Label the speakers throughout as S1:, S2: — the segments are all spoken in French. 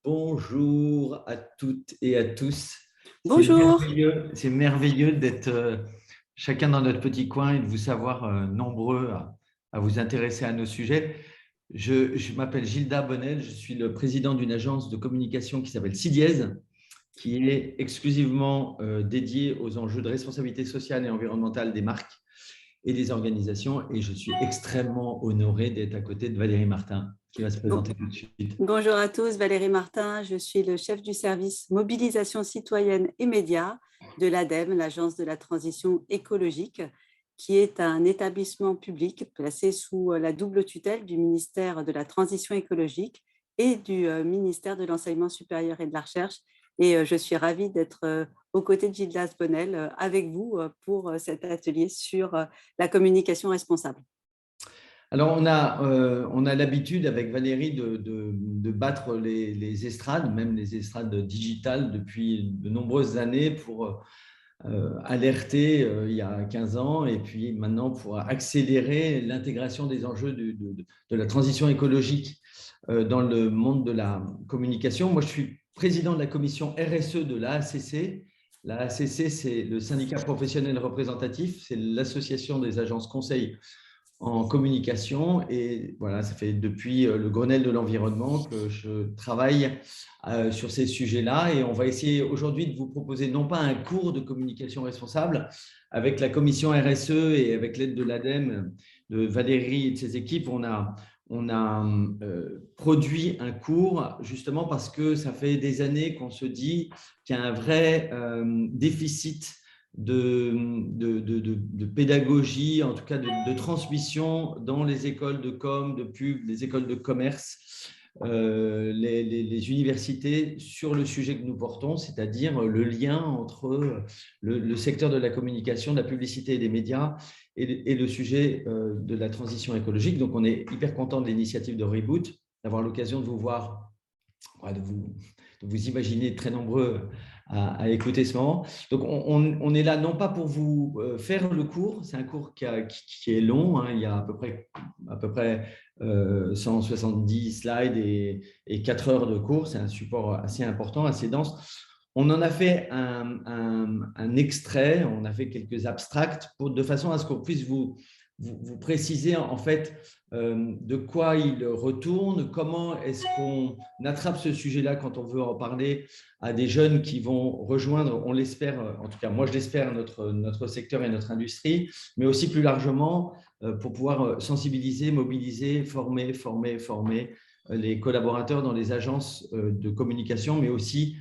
S1: Bonjour à toutes et à tous.
S2: Bonjour.
S1: C'est merveilleux d'être chacun dans notre petit coin et de vous savoir nombreux à vous intéresser à nos sujets. Je m'appelle Gilda Bonnel, je suis le président d'une agence de communication qui s'appelle CIDIES, qui est exclusivement dédiée aux enjeux de responsabilité sociale et environnementale des marques et des organisations. Et je suis extrêmement honoré d'être à côté de Valérie Martin, qui va se
S2: Bon-
S1: présenter tout de suite.
S2: Bonjour à tous, Valérie Martin, je suis le chef du service mobilisation citoyenne et médias de l'ADEME, l'Agence de la transition écologique, qui est un établissement public placé sous la double tutelle du ministère de la Transition écologique et du ministère de l'Enseignement supérieur et de la Recherche. Et je suis ravie d'être aux côtés de Gildas Bonnel avec vous pour cet atelier sur la communication responsable.
S1: Alors, on a l'habitude avec Valérie de battre les estrades, même les estrades digitales, depuis de nombreuses années pour alerter il y a 15 ans et puis maintenant pour accélérer l'intégration des enjeux de la transition écologique dans le monde de la communication. Moi, je suis président de la commission RSE de l'AACC. L'AACC, c'est le syndicat professionnel représentatif, c'est l'association des agences conseils en communication. Et voilà, ça fait depuis le Grenelle de l'environnement que je travaille sur ces sujets-là. Et on va essayer aujourd'hui de vous proposer non pas un cours de communication responsable avec la commission RSE et avec l'aide de l'ADEME, de Valérie et de ses équipes. On a produit un cours justement parce que ça fait des années qu'on se dit qu'il y a un vrai déficit de pédagogie, en tout cas de transmission dans les écoles de com, de pub, les écoles de commerce, les universités sur le sujet que nous portons, c'est-à-dire le lien entre le secteur de la communication, de la publicité et des médias et le sujet de la transition écologique. Donc, on est hyper content de l'initiative de Reboot, d'avoir l'occasion de vous voir, de vous imaginer très nombreux à écouter ce moment. Donc, on est là non pas pour vous faire le cours, c'est un cours qui est long, hein, il y a à peu près 170 slides et 4 heures de cours, c'est un support assez important, assez dense. On en a fait un extrait, on a fait quelques abstracts de façon à ce qu'on puisse vous préciser en fait de quoi il retourne, comment est-ce qu'on attrape ce sujet-là quand on veut en parler à des jeunes qui vont rejoindre, on l'espère, en tout cas moi je l'espère, notre secteur et notre industrie, mais aussi plus largement pour pouvoir sensibiliser, mobiliser, former les collaborateurs dans les agences de communication, mais aussi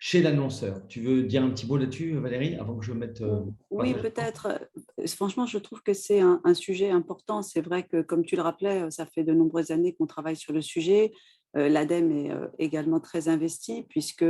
S1: chez l'annonceur. Tu veux dire un petit mot là-dessus, Valérie, avant que je mette…
S2: Oui, peut-être. Franchement, je trouve que c'est un sujet important. C'est vrai que, comme tu le rappelais, ça fait de nombreuses années qu'on travaille sur le sujet. L'ADEME est également très investi puisque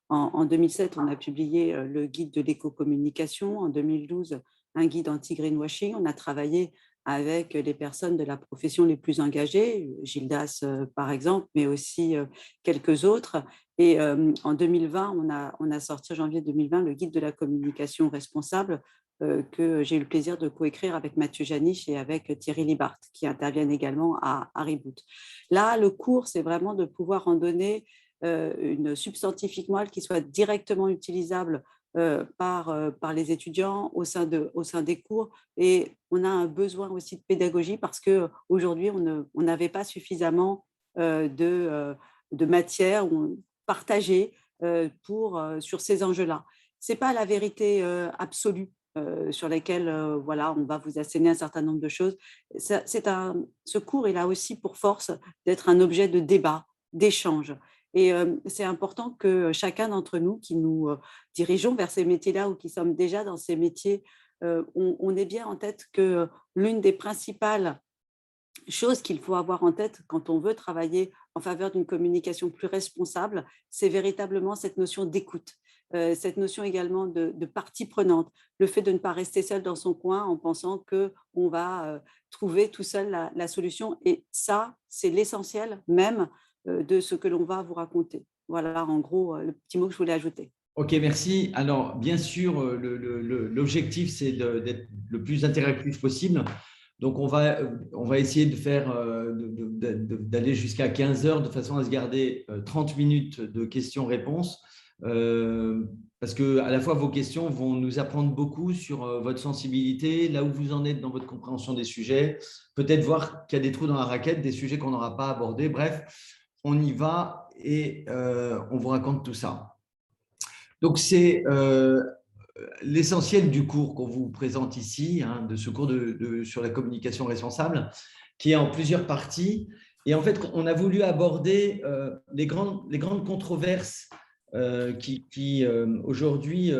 S2: en 2007, on a publié le guide de l'éco-communication. En 2012, un guide anti-greenwashing. On a travaillé avec les personnes de la profession les plus engagées, Gildas par exemple, mais aussi quelques autres. Et en 2020, on a sorti en janvier 2020 le guide de la communication responsable que j'ai eu le plaisir de coécrire avec Mathieu Janich et avec Thierry Libart, qui interviennent également à Reboot. Là, le cours, c'est vraiment de pouvoir en donner une substantifique moelle qui soit directement utilisable par les étudiants au sein des cours. Et on a un besoin aussi de pédagogie parce qu'aujourd'hui, on n'avait pas suffisamment de matière partagée sur ces enjeux-là. Ce n'est pas la vérité absolue sur lesquelles voilà, on va vous asséner un certain nombre de choses. Ce cours est là aussi pour force d'être un objet de débat, d'échange. Et c'est important que chacun d'entre nous qui nous dirigeons vers ces métiers-là ou qui sommes déjà dans ces métiers, on ait bien en tête que l'une des principales chose qu'il faut avoir en tête quand on veut travailler en faveur d'une communication plus responsable, c'est véritablement cette notion d'écoute, cette notion également de partie prenante, le fait de ne pas rester seul dans son coin en pensant qu'on va trouver tout seul la solution. Et ça, c'est l'essentiel même de ce que l'on va vous raconter. Voilà, en gros, le petit mot que je voulais ajouter.
S1: Ok, merci. Alors, bien sûr, l'objectif, c'est d'être le plus interactif possible. Donc, on va essayer de faire, d'aller jusqu'à 15 heures de façon à se garder 30 minutes de questions-réponses. Parce que à la fois, vos questions vont nous apprendre beaucoup sur votre sensibilité, là où vous en êtes dans votre compréhension des sujets, peut-être voir qu'il y a des trous dans la raquette, des sujets qu'on n'aura pas abordés. Bref, on y va et on vous raconte tout ça. Donc, c'est l'essentiel du cours qu'on vous présente ici, hein, de ce cours sur la communication responsable, qui est en plusieurs parties. Et en fait, on a voulu aborder les grandes controverses qui aujourd'hui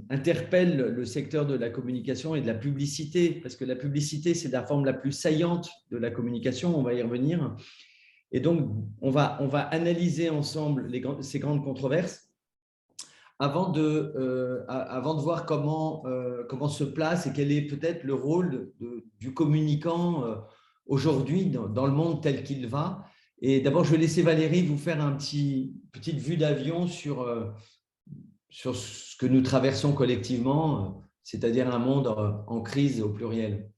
S1: interpellent le secteur de la communication et de la publicité, parce que la publicité, c'est la forme la plus saillante de la communication, on va y revenir. Et donc, on va analyser ensemble ces grandes controverses avant de voir comment se place et quel est peut-être le rôle du communicant aujourd'hui dans le monde tel qu'il va. Et d'abord, je vais laisser Valérie vous faire une petite vue d'avion sur ce que nous traversons collectivement, c'est-à-dire un monde en crise au pluriel.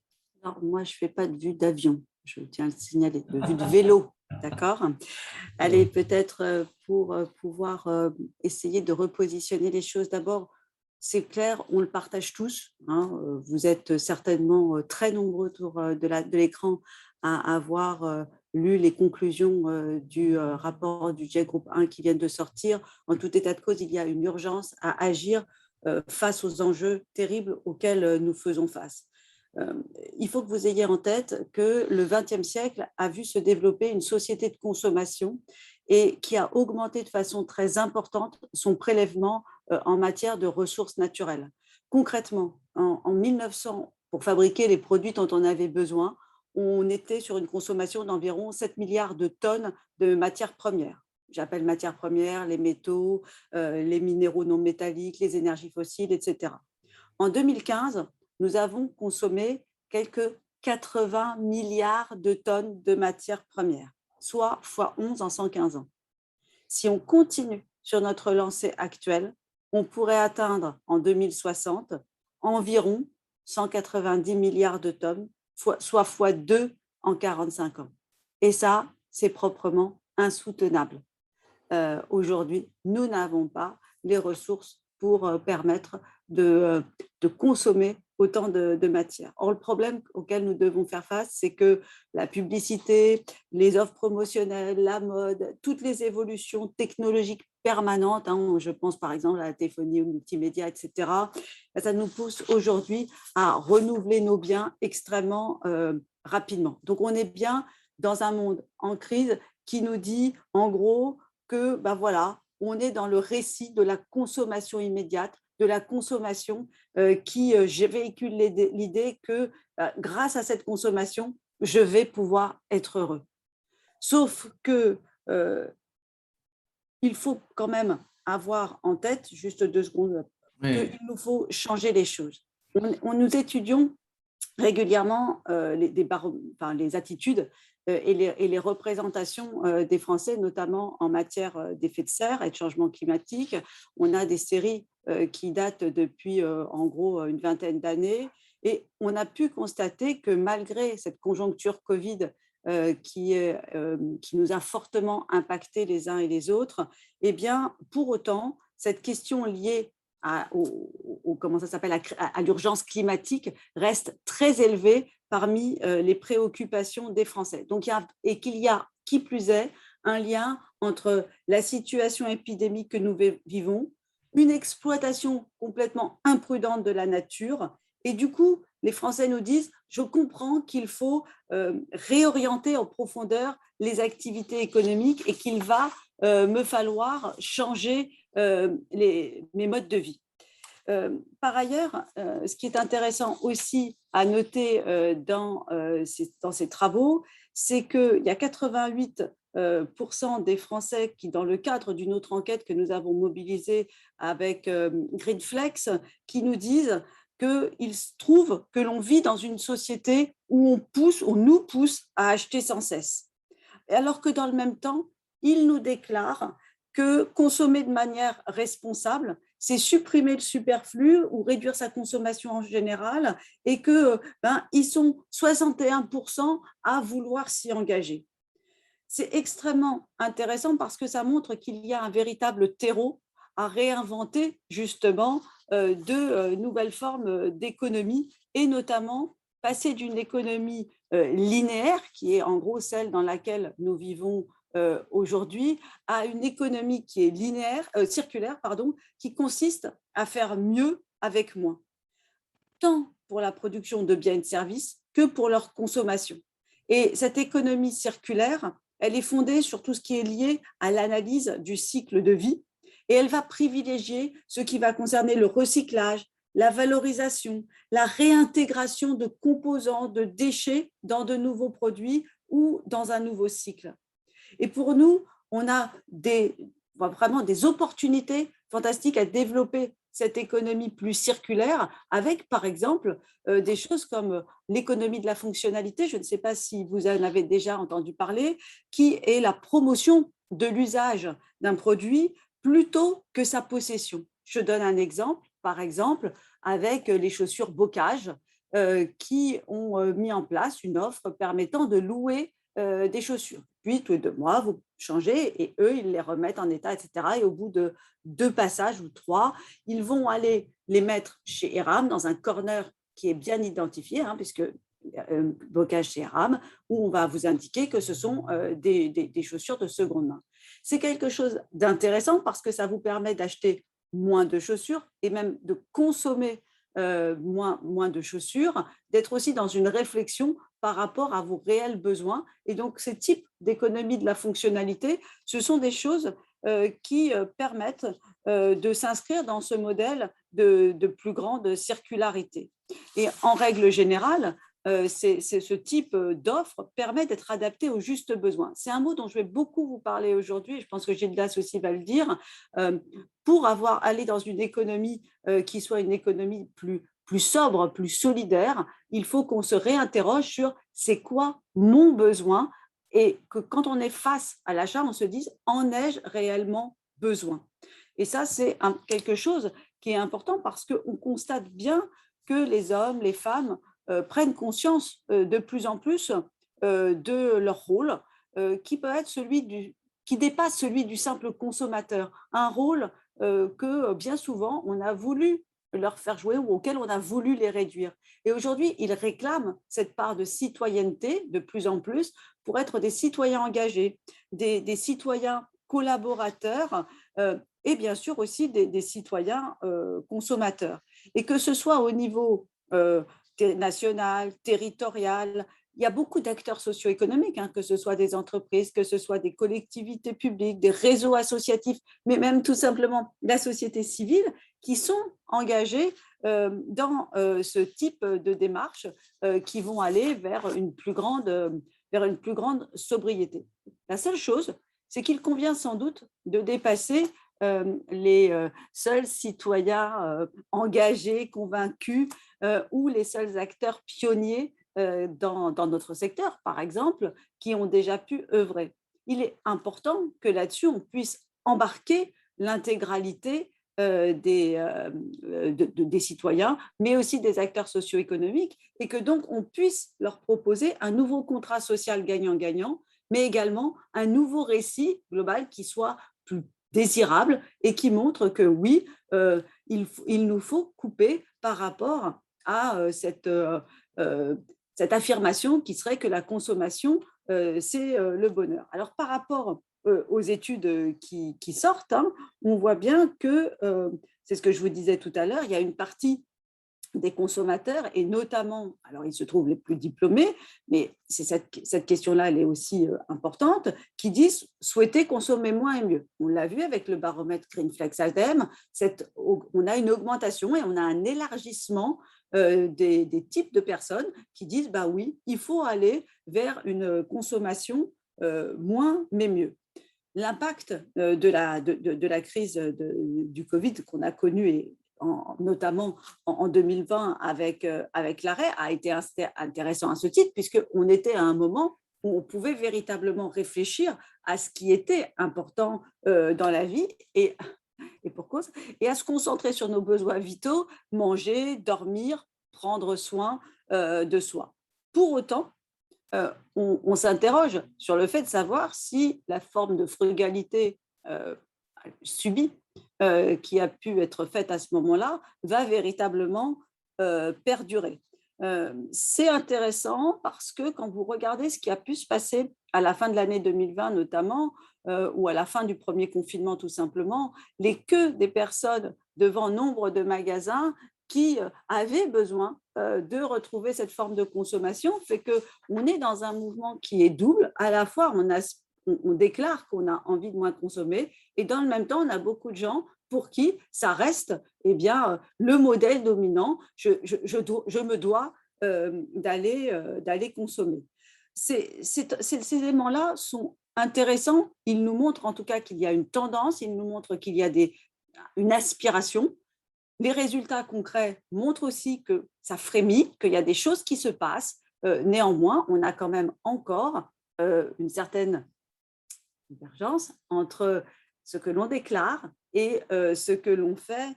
S2: Alors, moi, je ne fais pas de vue d'avion, je tiens à le signaler, de vue de vélo, d'accord ? Allez, peut-être pour pouvoir essayer de repositionner les choses. D'abord, c'est clair, on le partage tous. Hein, vous êtes certainement très nombreux autour de l'écran à avoir lu les conclusions du rapport du GIEC Groupe 1 qui viennent de sortir. En tout état de cause, il y a une urgence à agir face aux enjeux terribles auxquels nous faisons face. Il faut que vous ayez en tête que le XXe siècle a vu se développer une société de consommation et qui a augmenté de façon très importante son prélèvement en matière de ressources naturelles. Concrètement, en 1900, pour fabriquer les produits dont on avait besoin, on était sur une consommation d'environ 7 milliards de tonnes de matières premières. J'appelle matières premières les métaux, les minéraux non métalliques, les énergies fossiles, etc. En 2015, nous avons consommé quelques 80 milliards de tonnes de matières premières, soit x11 en 115 ans. Si on continue sur notre lancée actuelle, on pourrait atteindre en 2060 environ 190 milliards de tonnes, soit x2 en 45 ans. Et ça, c'est proprement insoutenable. Aujourd'hui, nous n'avons pas les ressources pour permettre de consommer autant de matière. Or, le problème auquel nous devons faire face, c'est que la publicité, les offres promotionnelles, la mode, toutes les évolutions technologiques permanentes, hein, je pense par exemple à la téléphonie, au multimédia, etc., ça nous pousse aujourd'hui à renouveler nos biens extrêmement rapidement. Donc, on est bien dans un monde en crise qui nous dit, en gros, que ben voilà, on est dans le récit de la consommation immédiate, de la consommation qui véhicule l'idée que grâce à cette consommation, je vais pouvoir être heureux. Sauf que il faut quand même avoir en tête, juste 2 secondes, qu'il nous faut changer les choses. Nous étudions régulièrement les attitudes et les représentations des Français, notamment en matière d'effets de serre et de changement climatique. On a des séries qui datent depuis en gros une vingtaine d'années et on a pu constater que malgré cette conjoncture Covid qui nous a fortement impactés les uns et les autres, eh bien, pour autant, cette question liée à l'urgence climatique reste très élevée parmi les préoccupations des Français. Donc, qu'il y a, qui plus est, un lien entre la situation épidémique que nous vivons, une exploitation complètement imprudente de la nature, et du coup, les Français nous disent, je comprends qu'il faut réorienter en profondeur les activités économiques et qu'il va me falloir changer mes modes de vie. Par ailleurs, ce qui est intéressant aussi à noter dans ces travaux, c'est qu'il y a 88% des Français qui, dans le cadre d'une autre enquête que nous avons mobilisée avec Greenflex, qui nous disent qu'ils trouvent que l'on vit dans une société où on nous pousse à acheter sans cesse. Alors que dans le même temps, ils nous déclarent que consommer de manière responsable, c'est supprimer le superflu ou réduire sa consommation en général, et que ils sont 61% à vouloir s'y engager. C'est extrêmement intéressant parce que ça montre qu'il y a un véritable terreau à réinventer justement de nouvelles formes d'économie, et notamment passer d'une économie linéaire, qui est en gros celle dans laquelle nous vivons aujourd'hui, à une économie qui est circulaire, qui consiste à faire mieux avec moins, tant pour la production de biens et de services que pour leur consommation. Et cette économie circulaire, elle est fondée sur tout ce qui est lié à l'analyse du cycle de vie, et elle va privilégier ce qui va concerner le recyclage, la valorisation, la réintégration de composants, de déchets dans de nouveaux produits ou dans un nouveau cycle. Et pour nous, on a vraiment des opportunités fantastiques à développer cette économie plus circulaire avec, par exemple, des choses comme l'économie de la fonctionnalité. Je ne sais pas si vous en avez déjà entendu parler, qui est la promotion de l'usage d'un produit plutôt que sa possession. Je donne un exemple, par exemple, avec les chaussures Bocage, qui ont mis en place une offre permettant de louer des chaussures. Puis, tous les 2 mois, vous changez et eux, ils les remettent en état, etc. Et au bout de 2 passages ou 3, ils vont aller les mettre chez Eram dans un corner qui est bien identifié, puisque Bocage chez Eram, où on va vous indiquer que ce sont des chaussures de seconde main. C'est quelque chose d'intéressant parce que ça vous permet d'acheter moins de chaussures et même de consommer moins de chaussures, d'être aussi dans une réflexion par rapport à vos réels besoins. Et donc, ces types d'économie de la fonctionnalité, ce sont des choses qui permettent de s'inscrire dans ce modèle de plus grande circularité. Et en règle générale, ce type d'offre permet d'être adapté aux justes besoins. C'est un mot dont je vais beaucoup vous parler aujourd'hui, et je pense que Gildas aussi va le dire, pour aller dans une économie qui soit une économie plus sobre, plus solidaire. Il faut qu'on se réinterroge sur c'est quoi mon besoin, et que quand on est face à l'achat, on se dise en ai-je réellement besoin. Et ça, c'est quelque chose qui est important parce qu'on constate bien que les hommes, les femmes prennent conscience de plus en plus de leur rôle, qui peut être qui dépasse celui du simple consommateur, un rôle que bien souvent on a voulu leur faire jouer ou auquel on a voulu les réduire. Et aujourd'hui, ils réclament cette part de citoyenneté de plus en plus pour être des citoyens engagés, des citoyens collaborateurs, et bien sûr aussi des citoyens consommateurs. Et que ce soit au niveau national, territorial, il y a beaucoup d'acteurs socio-économiques, que ce soit des entreprises, que ce soit des collectivités publiques, des réseaux associatifs, mais même tout simplement la société civile, qui sont engagés dans ce type de démarches qui vont aller vers une plus grande sobriété. La seule chose, c'est qu'il convient sans doute de dépasser les seuls citoyens engagés, convaincus, ou les seuls acteurs pionniers dans notre secteur, par exemple, qui ont déjà pu œuvrer. Il est important que là-dessus, on puisse embarquer l'intégralité des citoyens, mais aussi des acteurs socio-économiques, et que donc on puisse leur proposer un nouveau contrat social gagnant-gagnant, mais également un nouveau récit global qui soit plus désirable et qui montre que oui, il nous faut couper par rapport à cette affirmation qui serait que la consommation, c'est le bonheur. Alors, par rapport aux études qui sortent, on voit bien que, c'est ce que je vous disais tout à l'heure, il y a une partie des consommateurs, et notamment, alors ils se trouvent les plus diplômés, mais c'est cette question-là, elle est aussi importante, qui disent souhaiter consommer moins et mieux. On l'a vu avec le baromètre Greenflex ADEME, on a une augmentation et on a un élargissement des types de personnes qui disent bah oui, il faut aller vers une consommation moins mais mieux. L'impact de la crise du Covid qu'on a connue, et notamment en 2020 avec l'arrêt, a été intéressant à ce titre, puisqu'on était à un moment où on pouvait véritablement réfléchir à ce qui était important dans la vie, et et pour cause, et à se concentrer sur nos besoins vitaux, manger, dormir, prendre soin de soi. Pour autant, on s'interroge sur le fait de savoir si la forme de frugalité subie qui a pu être faite à ce moment-là va véritablement perdurer. C'est intéressant parce que quand vous regardez ce qui a pu se passer à la fin de l'année 2020 notamment, ou à la fin du premier confinement tout simplement, les queues des personnes devant nombre de magasins qui avaient besoin de retrouver cette forme de consommation fait qu'on est dans un mouvement qui est double. À la fois, on déclare qu'on a envie de moins consommer et dans le même temps, on a beaucoup de gens pour qui ça reste eh bien, le modèle dominant. Je me dois d'aller consommer. Ces éléments-là sont intéressants. Ils nous montrent en tout cas qu'il y a une tendance, ils nous montrent qu'il y a une aspiration. Les résultats concrets montrent aussi que ça frémit, qu'il y a des choses qui se passent. Néanmoins, on a quand même encore une certaine divergence entre ce que l'on déclare et ce que l'on fait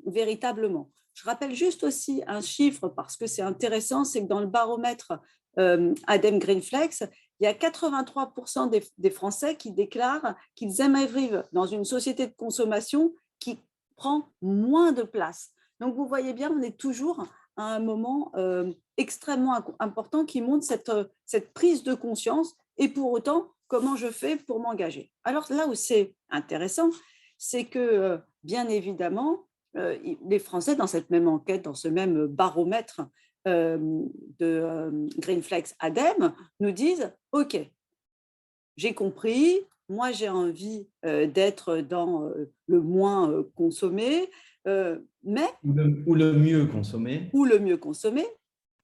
S2: véritablement. Je rappelle juste aussi un chiffre parce que c'est intéressant, c'est que dans le baromètre ADEME Greenflex, il y a 83% des Français qui déclarent qu'ils aimeraient vivre dans une société de consommation qui prend moins de place. Donc vous voyez bien, on est toujours à un moment extrêmement important qui montre cette prise de conscience et pour autant, comment je fais pour m'engager. Alors là où c'est intéressant, c'est que bien évidemment, les Français dans cette même enquête, dans ce même baromètre de Greenflex ADEME, nous disent « Ok, j'ai compris, moi j'ai envie d'être dans le moins consommé, mais… »
S1: Ou le mieux consommé.
S2: Ou le mieux consommé,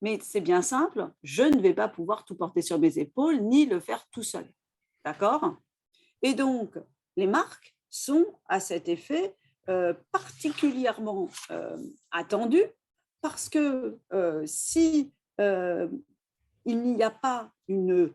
S2: mais c'est bien simple, je ne vais pas pouvoir tout porter sur mes épaules, ni le faire tout seul. D'accord ? Et donc, les marques sont à cet effet particulièrement attendues parce que si il n'y a pas une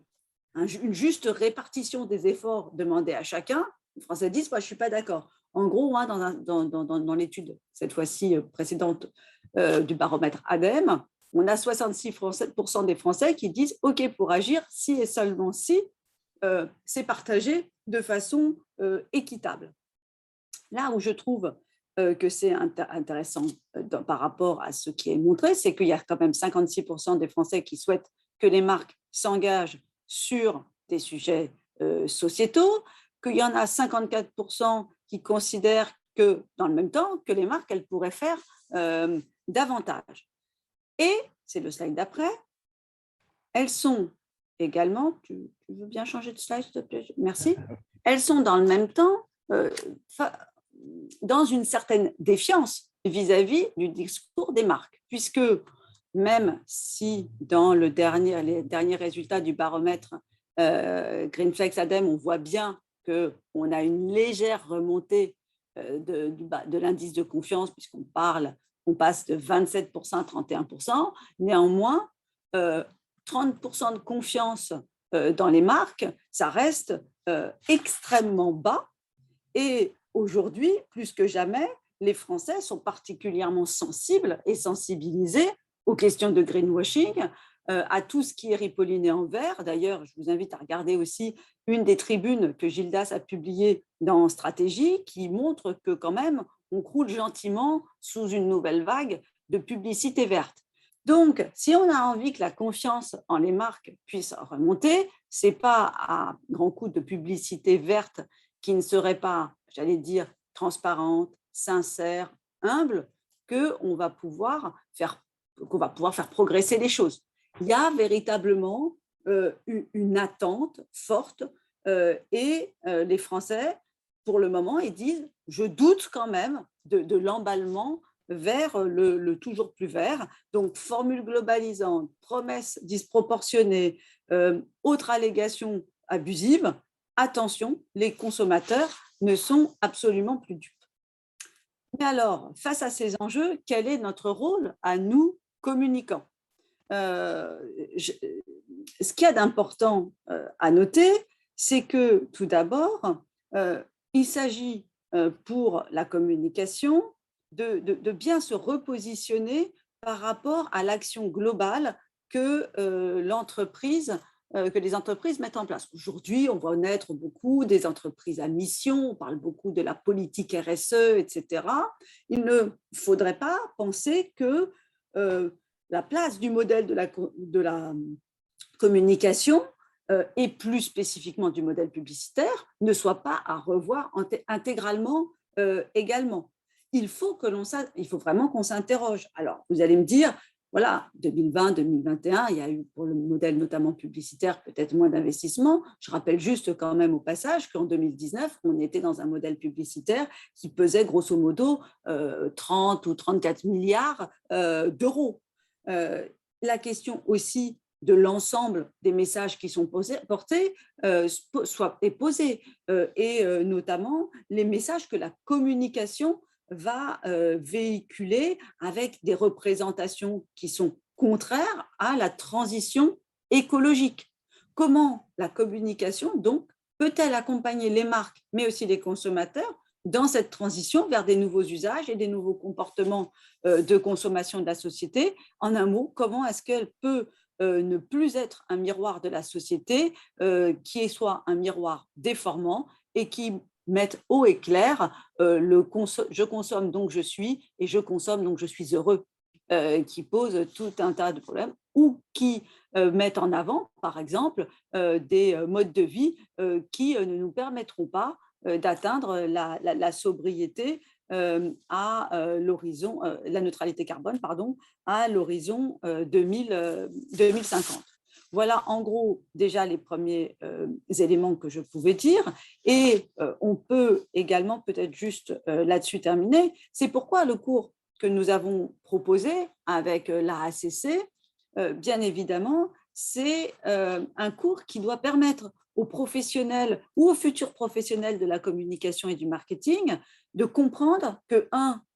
S2: juste répartition des efforts demandés à chacun, les Français disent, moi je ne suis pas d'accord. En gros, hein, dans l'étude, cette fois-ci précédente du baromètre ADEME, on a 66% des Français qui disent, OK, pour agir, si et seulement si, c'est partagé de façon équitable. Là où je trouve que c'est intéressant par rapport à ce qui est montré, c'est qu'il y a quand même 56% des Français qui souhaitent que les marques s'engagent sur des sujets sociétaux, qu'il y en a 54% qui considèrent que, dans le même temps, que les marques, elles pourraient faire davantage. Et, c'est le slide d'après, elles sont également, tu veux bien changer de slide, s'il te plaît? Merci. Elles sont dans le même temps dans une certaine défiance vis-à-vis du discours des marques, puisque même si dans les derniers résultats du baromètre Greenflex ADEME, on voit bien qu'on a une légère remontée de l'indice de confiance, puisqu'on passe de 27% à 31%, néanmoins, 30% de confiance dans les marques, ça reste extrêmement bas. Et aujourd'hui, plus que jamais, les Français sont particulièrement sensibles et sensibilisés aux questions de greenwashing, à tout ce qui est ripolliné en vert. D'ailleurs, je vous invite à regarder aussi une des tribunes que Gildas a publiées dans Stratégie, qui montre que quand même, on croule gentiment sous une nouvelle vague de publicité verte. Donc, si on a envie que la confiance en les marques puisse remonter, ce n'est pas à grands coups de publicité verte qui ne serait pas, j'allais dire, transparente, sincère, humble, qu'on va pouvoir faire progresser les choses. Il y a véritablement une attente forte et les Français, pour le moment, ils disent « je doute quand même de l'emballement vers le toujours plus vert ». Donc, formule globalisante, promesses disproportionnées, autres allégations abusives, attention, les consommateurs ne sont absolument plus dupes. Mais alors, face à ces enjeux, quel est notre rôle à nous, communicants ? Ce qu'il y a d'important à noter, c'est que tout d'abord, il s'agit pour la communication de bien se repositionner par rapport à l'action globale que que les entreprises mettent en place. Aujourd'hui, on voit naître beaucoup des entreprises à mission, on parle beaucoup de la politique RSE, etc. Il ne faudrait pas penser que la place du modèle de la communication et plus spécifiquement du modèle publicitaire ne soit pas à revoir intégralement également. Il faut vraiment qu'on s'interroge. Alors, vous allez me dire, voilà, 2020, 2021, il y a eu pour le modèle notamment publicitaire peut-être moins d'investissement. Je rappelle juste quand même au passage qu'en 2019, on était dans un modèle publicitaire qui pesait grosso modo 30 ou 34 milliards d'euros. La question aussi de l'ensemble des messages qui sont portés est posée, et notamment les messages que la communication va véhiculer avec des représentations qui sont contraires à la transition écologique. Comment la communication, donc, peut-elle accompagner les marques, mais aussi les consommateurs, dans cette transition vers des nouveaux usages et des nouveaux comportements de consommation de la société? En un mot, comment est-ce qu'elle peut ne plus être un miroir de la société qui soit un miroir déformant et qui mette haut et clair je consomme donc je suis et je consomme donc je suis heureux, qui pose tout un tas de problèmes, ou qui mettent en avant, par exemple, des modes de vie qui ne nous permettront pas d'atteindre la sobriété à l'horizon, la neutralité carbone, pardon, à l'horizon 2050. Voilà en gros déjà les premiers éléments que je pouvais dire, et on peut également peut-être juste là-dessus terminer. C'est pourquoi le cours que nous avons proposé avec l'AACC, bien évidemment, c'est un cours qui doit permettre aux professionnels ou aux futurs professionnels de la communication et du marketing de comprendre que,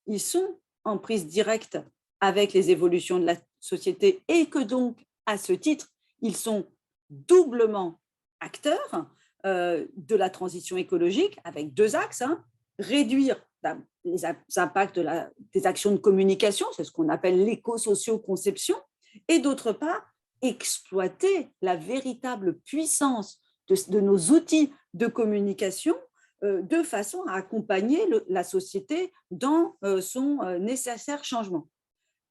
S2: ils sont en prise directe avec les évolutions de la société et que donc, à ce titre, ils sont doublement acteurs de la transition écologique avec deux axes, réduire les impacts des actions de communication, c'est ce qu'on appelle l'éco-socio-conception, et d'autre part, exploiter la véritable puissance de nos outils de communication de façon à accompagner la société dans son nécessaire changement.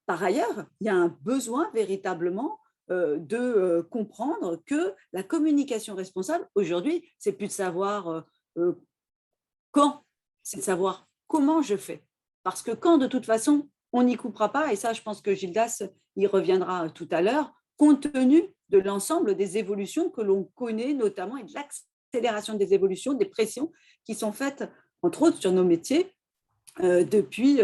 S2: Par ailleurs, il y a un besoin véritablement de comprendre que la communication responsable, aujourd'hui, c'est plus de savoir quand, c'est de savoir comment je fais. Parce que quand, de toute façon, on n'y coupera pas, et ça, je pense que Gildas y reviendra tout à l'heure, compte tenu de l'ensemble des évolutions que l'on connaît, notamment, et de l'accélération des évolutions, des pressions qui sont faites, entre autres, sur nos métiers depuis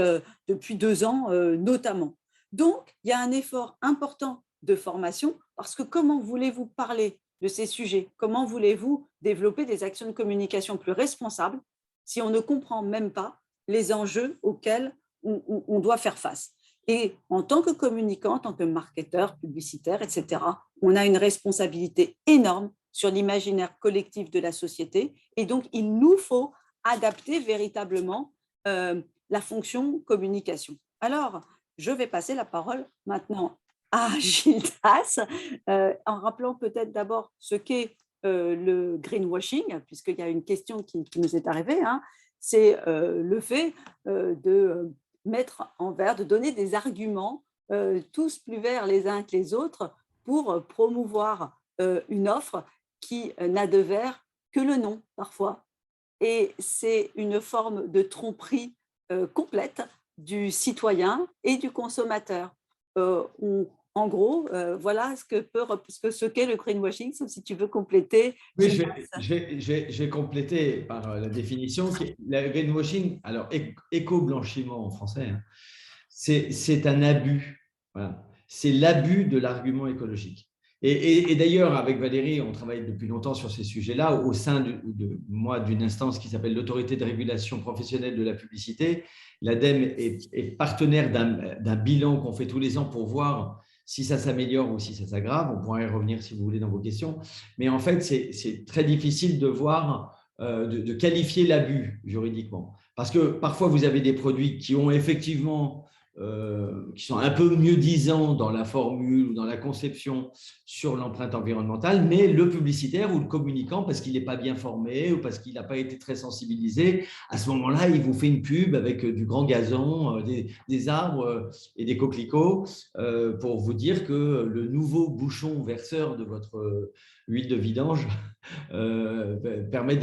S2: 2 ans, notamment. Donc, il y a un effort important de formation, parce que comment voulez-vous parler de ces sujets? Comment voulez-vous développer des actions de communication plus responsables si on ne comprend même pas les enjeux auxquels on doit faire face? Et en tant que communicant, en tant que marketeur, publicitaire, etc., on a une responsabilité énorme sur l'imaginaire collectif de la société. Et donc, il nous faut adapter véritablement la fonction communication. Alors, je vais passer la parole maintenant à Gildas, en rappelant peut-être d'abord ce qu'est le greenwashing, puisqu'il y a une question qui nous est arrivée, c'est le fait de mettre en vers, de donner des arguments tous plus verts les uns que les autres pour promouvoir une offre qui n'a de vert que le nom parfois. Et c'est une forme de tromperie complète du citoyen et du consommateur. En gros, voilà ce qu'est le greenwashing, sauf si tu veux compléter.
S1: Oui, je vais compléter par la définition. Le greenwashing, alors éco-blanchiment en français, c'est un abus. Voilà. C'est l'abus de l'argument écologique. Et d'ailleurs, avec Valérie, on travaille depuis longtemps sur ces sujets-là au sein d'une instance qui s'appelle l'Autorité de régulation professionnelle de la publicité. L'ADEME est partenaire d'un bilan qu'on fait tous les ans pour voir si ça s'améliore ou si ça s'aggrave. On pourra y revenir si vous voulez dans vos questions. Mais en fait, c'est très difficile de voir, de qualifier l'abus juridiquement. parce que parfois, vous avez des produits qui ont effectivement, qui sont un peu mieux disants dans la formule ou dans la conception sur l'empreinte environnementale, mais le publicitaire ou le communicant, parce qu'il n'est pas bien formé ou parce qu'il n'a pas été très sensibilisé, à ce moment-là, il vous fait une pub avec du grand gazon, des arbres et des coquelicots pour vous dire que le nouveau bouchon verseur de votre huile de vidange permet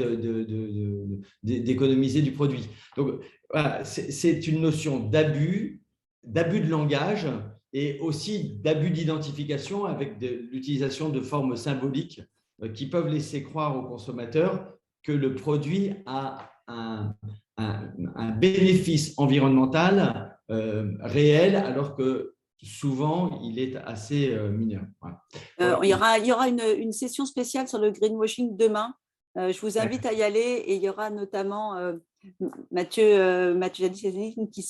S1: d'économiser du produit. Donc, voilà, c'est une notion d'abus de langage et aussi d'abus d'identification avec l'utilisation de formes symboliques qui peuvent laisser croire aux consommateurs que le produit a un bénéfice environnemental réel, alors que souvent, il est assez mineur. Voilà.
S2: Il y aura une session spéciale sur le greenwashing demain. Je vous invite à y aller et il y aura notamment Mathieu Jadis et Céline qui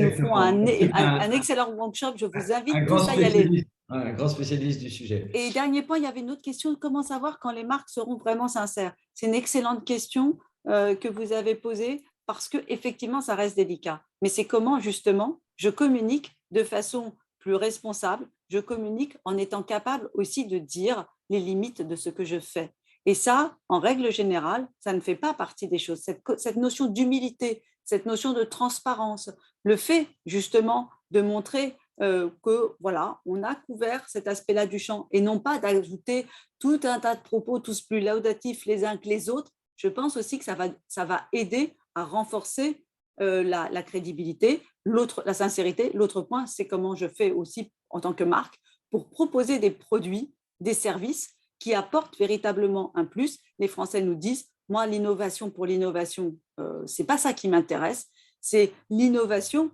S2: nous feront un excellent workshop. Je vous invite tous à y aller.
S1: Un grand spécialiste du sujet.
S2: Et dernier point, il y avait une autre question, comment savoir quand les marques seront vraiment sincères? C'est une excellente question que vous avez posée parce qu'effectivement, ça reste délicat. Mais c'est comment justement je communique de façon plus responsable, je communique en étant capable aussi de dire les limites de ce que je fais. Et ça, en règle générale, ça ne fait pas partie des choses. Cette notion d'humilité, cette notion de transparence, le fait justement de montrer que voilà, on a couvert cet aspect-là du champ et non pas d'ajouter tout un tas de propos tous plus laudatifs les uns que les autres. Je pense aussi que ça va aider à renforcer la crédibilité, la sincérité. L'autre point, c'est comment je fais aussi en tant que marque pour proposer des produits, des services qui apportent véritablement un plus. Les Français nous disent, moi, l'innovation pour l'innovation, c'est pas ça qui m'intéresse, c'est l'innovation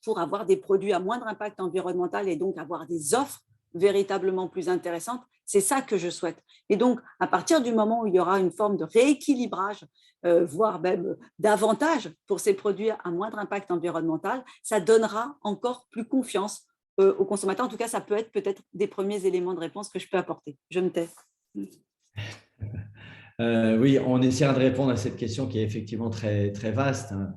S2: pour avoir des produits à moindre impact environnemental et donc avoir des offres véritablement plus intéressantes. C'est ça que je souhaite. Et donc, à partir du moment où il y aura une forme de rééquilibrage, voire même davantage pour ces produits à moindre impact environnemental, ça donnera encore plus confiance aux consommateurs. En tout cas, ça peut être peut-être des premiers éléments de réponse que je peux apporter. Je me tais.
S1: Oui, on essaiera de répondre à cette question qui est effectivement très, très vaste, hein,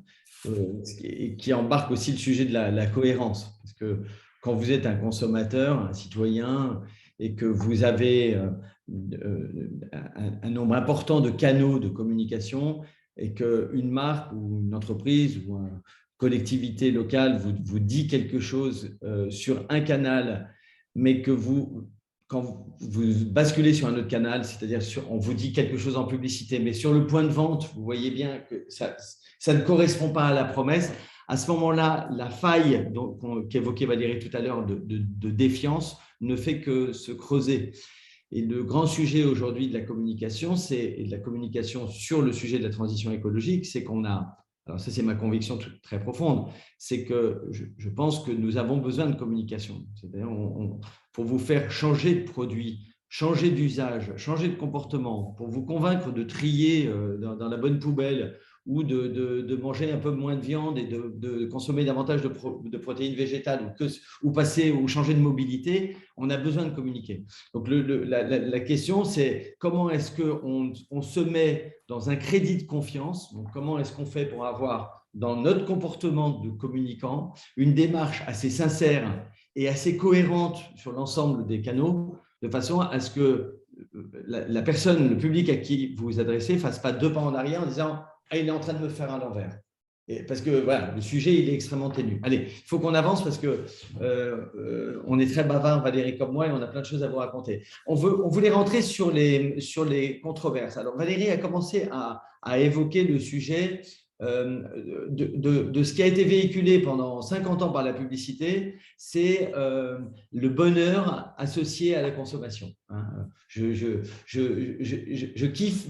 S1: et qui embarque aussi le sujet de la cohérence. Parce que quand vous êtes un consommateur, un citoyen, et que vous avez un nombre important de canaux de communication, et qu'une marque ou une entreprise ou une collectivité locale vous dit quelque chose sur un canal, mais que quand vous basculez sur un autre canal, c'est-à-dire on vous dit quelque chose en publicité, mais sur le point de vente, vous voyez bien que ça ne correspond pas à la promesse. À ce moment-là, la faille qu'évoquait Valérie tout à l'heure de défiance ne fait que se creuser. Et le grand sujet aujourd'hui de la communication, et de la communication sur le sujet de la transition écologique, c'est qu'on a, alors ça c'est ma conviction très profonde, c'est que je pense que nous avons besoin de communication. C'est-à-dire pour vous faire changer de produit, changer d'usage, changer de comportement, pour vous convaincre de trier dans la bonne poubelle ou de manger un peu moins de viande et de consommer davantage de protéines végétales ou passer ou changer de mobilité, on a besoin de communiquer. Donc la question, c'est comment est-ce qu'on se met dans un crédit de confiance, donc comment est-ce qu'on fait pour avoir dans notre comportement de communicant une démarche assez sincère et assez cohérente sur l'ensemble des canaux, de façon à ce que la personne, le public à qui vous vous adressez ne fasse pas deux pas en arrière en disant « Ah, il est en train de me faire un l'envers ». Parce que voilà, le sujet, il est extrêmement ténu. Allez, il faut qu'on avance parce qu'on est très bavard, Valérie comme moi, et on a plein de choses à vous raconter. On voulait rentrer sur les controverses. Alors, Valérie a commencé à évoquer le sujet de ce qui a été véhiculé pendant 50 ans par la publicité, c'est le bonheur associé à la consommation. Je kiffe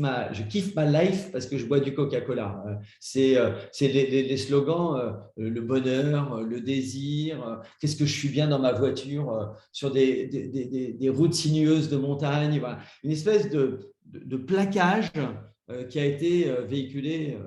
S1: ma life parce que je bois du Coca-Cola. C'est les slogans, le bonheur, le désir, qu'est-ce que je suis bien dans ma voiture, sur des routes sinueuses de montagne. Voilà. Une espèce de plaquage qui a été véhiculé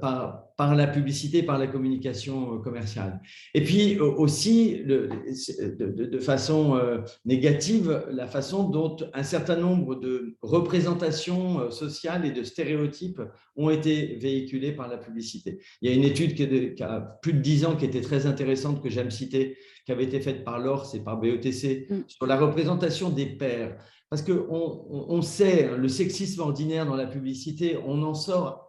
S1: par la publicité, par la communication commerciale. Et puis aussi, de façon négative, la façon dont un certain nombre de représentations sociales et de stéréotypes ont été véhiculés par la publicité. Il y a une étude qui a plus de 10 ans qui était très intéressante, que j'aime citer, qui avait été faite par l'ORS et par BETC, sur la représentation des pairs. Parce qu'on sait, le sexisme ordinaire dans la publicité, on en sort.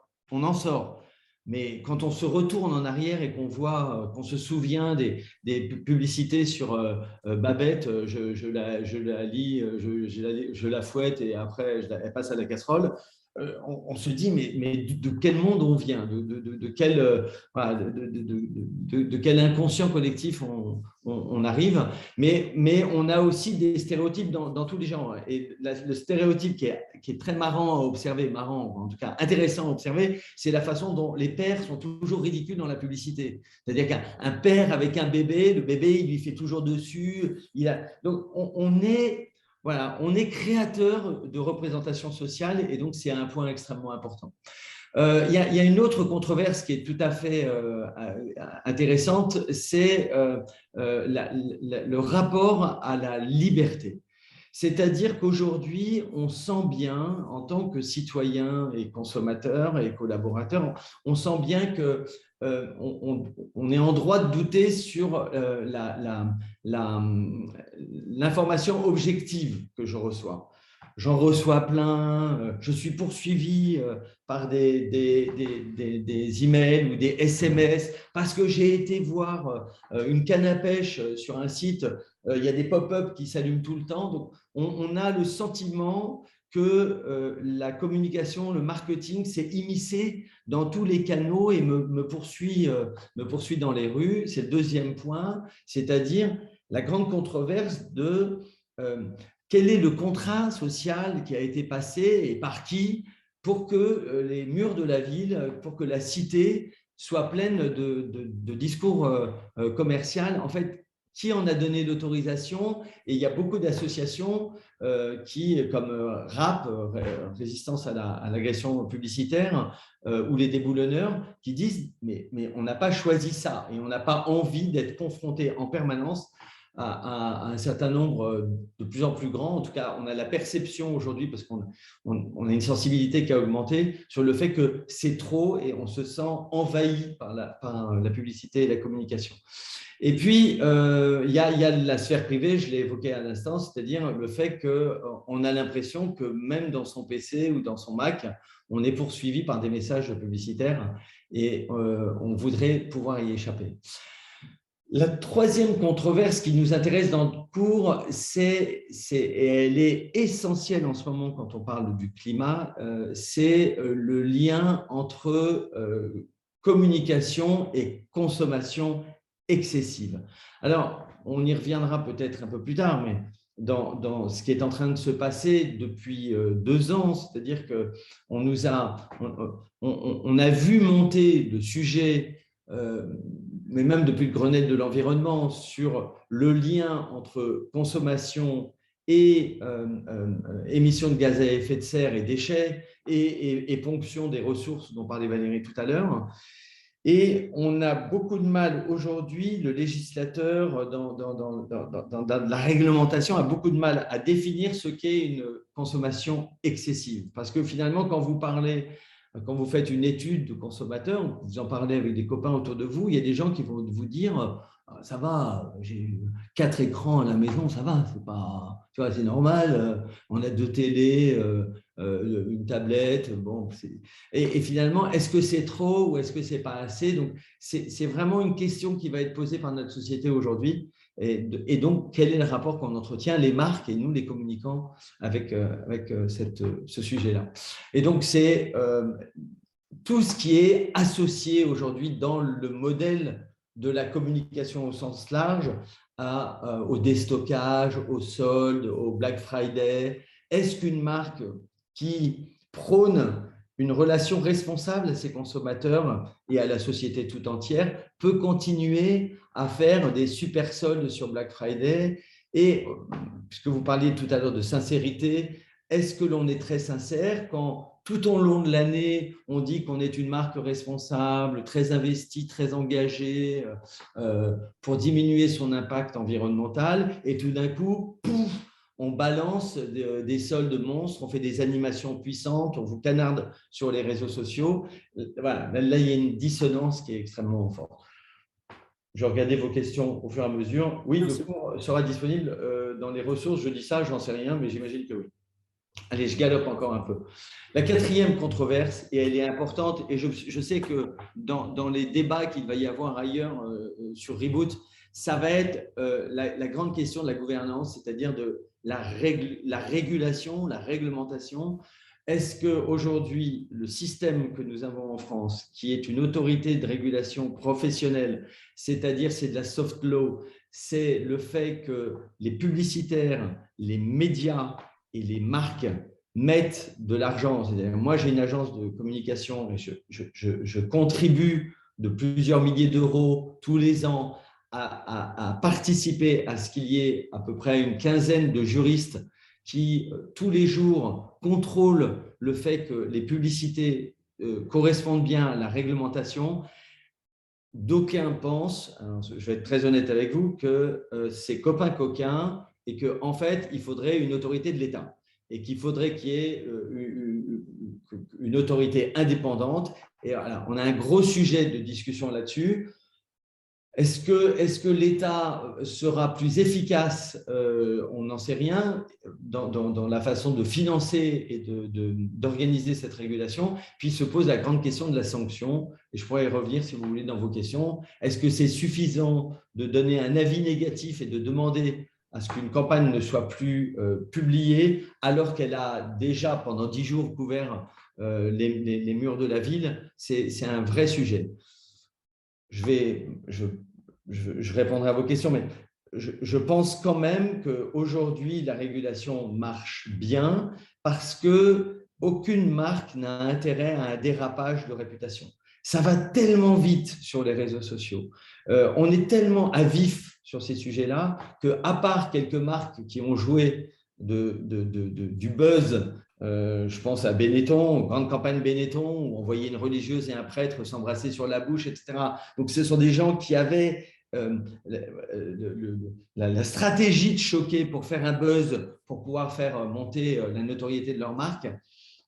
S1: Mais quand on se retourne en arrière et qu'on se souvient des publicités sur Babette, je la lis, je la fouette et après elle passe à la casserole, on se dit mais de quel monde on vient, voilà, de quel inconscient collectif on arrive, mais on a aussi des stéréotypes dans tous les genres. Et le stéréotype qui est très marrant à observer, en tout cas intéressant à observer, c'est la façon dont les pères sont toujours ridicules dans la publicité. C'est-à-dire qu'un père avec un bébé, le bébé, il lui fait toujours dessus. Donc, voilà, on est créateur de représentation sociale et donc c'est un point extrêmement important. Il y a une autre controverse qui est tout à fait intéressante, c'est le rapport à la liberté. C'est-à-dire qu'aujourd'hui, on sent bien, en tant que citoyen et consommateur et collaborateur, on sent bien que on est en droit de douter sur l'information objective que je reçois. J'en reçois plein, je suis poursuivi par des emails ou des SMS parce que j'ai été voir une canne à pêche sur un site, il y a des pop-up qui s'allument tout le temps. Donc, on a le sentiment que la communication, le marketing s'est immiscé dans tous les canaux et me poursuit dans les rues. C'est le deuxième point, c'est-à-dire la grande controverse de quel est le contrat social qui a été passé et par qui pour que les murs de la ville, pour que la cité soit pleine de discours commerciaux. En fait, qui en a donné l'autorisation? Et il y a beaucoup d'associations qui, comme RAP, Résistance à l'agression publicitaire, ou les déboulonneurs, qui disent mais on n'a pas choisi ça et on n'a pas envie d'être confronté en permanence à un certain nombre de plus en plus grand. En tout cas, on a la perception aujourd'hui, parce qu'on a une sensibilité qui a augmenté, sur le fait que c'est trop et on se sent envahi par la publicité et la communication. Et puis, il y a la sphère privée, je l'ai évoqué à l'instant, c'est-à-dire le fait qu'on a l'impression que même dans son PC ou dans son Mac, on est poursuivi par des messages publicitaires et on voudrait pouvoir y échapper. La troisième controverse qui nous intéresse dans le cours, et elle est essentielle en ce moment quand on parle du climat, c'est le lien entre communication et consommation excessive. Alors, on y reviendra peut-être un peu plus tard, mais dans ce qui est en train de se passer depuis 2 ans, c'est-à-dire qu'on a vu monter le sujet, mais même depuis le Grenelle de l'environnement, sur le lien entre consommation et émissions de gaz à effet de serre et déchets et ponction des ressources dont parlait Valérie tout à l'heure. Et on a beaucoup de mal aujourd'hui, le législateur, dans la réglementation, a beaucoup de mal à définir ce qu'est une consommation excessive. Parce que finalement, quand vous faites une étude de consommateurs, vous en parlez avec des copains autour de vous, il y a des gens qui vont vous dire « ça va, j'ai 4 écrans à la maison, ça va, c'est normal, on a 2 télés, une tablette. » Bon, et finalement, est-ce que c'est trop ou est-ce que c'est pas assez? Donc, c'est vraiment une question qui va être posée par notre société aujourd'hui. Et donc, quel est le rapport qu'on entretient, les marques et nous, les communicants, avec ce sujet-là? Et donc, c'est tout ce qui est associé aujourd'hui dans le modèle de la communication au sens large au déstockage, au solde, au Black Friday. Est-ce qu'une marque qui prône une relation responsable à ses consommateurs et à la société tout entière peut continuer à faire des super soldes sur Black Friday? Et puisque vous parliez tout à l'heure de sincérité, est-ce que l'on est très sincère quand tout au long de l'année, on dit qu'on est une marque responsable, très investie, très engagée pour diminuer son impact environnemental, et tout d'un coup, pouf, on balance des soldes monstres, on fait des animations puissantes, on vous canarde sur les réseaux sociaux. Voilà, là, il y a une dissonance qui est extrêmement forte. Je regardais vos questions au fur et à mesure. Oui, le cours sera disponible dans les ressources. Je dis ça, j'en sais rien, mais j'imagine que oui. Allez, je galope encore un peu. La quatrième controverse, et elle est importante, et je sais que dans les débats qu'il va y avoir ailleurs sur Reboot, ça va être la grande question de la gouvernance, c'est-à-dire de la régulation, la réglementation. Est-ce qu'aujourd'hui, le système que nous avons en France, qui est une autorité de régulation professionnelle, c'est-à-dire c'est de la soft law, c'est le fait que les publicitaires, les médias et les marques mettent de l'argent. Moi, j'ai une agence de communication et je contribue de plusieurs milliers d'euros tous les ans à participer à ce qu'il y ait à peu près une quinzaine de juristes qui, tous les jours, contrôlent le fait que les publicités correspondent bien à la réglementation. D'aucuns pensent, je vais être très honnête avec vous, que c'est copain coquin et qu'en fait, il faudrait une autorité de l'État et qu'il faudrait qu'il y ait une autorité indépendante. Et voilà, on a un gros sujet de discussion là-dessus. Est-ce que l'État sera plus efficace? On n'en sait rien dans la façon de financer et d'organiser cette régulation. Puis se pose la grande question de la sanction. Et je pourrais y revenir si vous voulez dans vos questions. Est-ce que c'est suffisant de donner un avis négatif et de demander à ce qu'une campagne ne soit plus publiée alors qu'elle a déjà pendant 10 jours couvert les murs de la ville? C'est un vrai sujet. Je répondrai à vos questions, mais je pense quand même qu'aujourd'hui, la régulation marche bien parce qu'aucune marque n'a intérêt à un dérapage de réputation. Ça va tellement vite sur les réseaux sociaux. On est tellement à vif sur ces sujets-là qu'à part quelques marques qui ont joué du buzz, je pense à Benetton, grande campagne Benetton, où on voyait une religieuse et un prêtre s'embrasser sur la bouche, etc. Donc, ce sont des gens qui avaient la stratégie de choquer pour faire un buzz, pour pouvoir faire monter la notoriété de leur marque.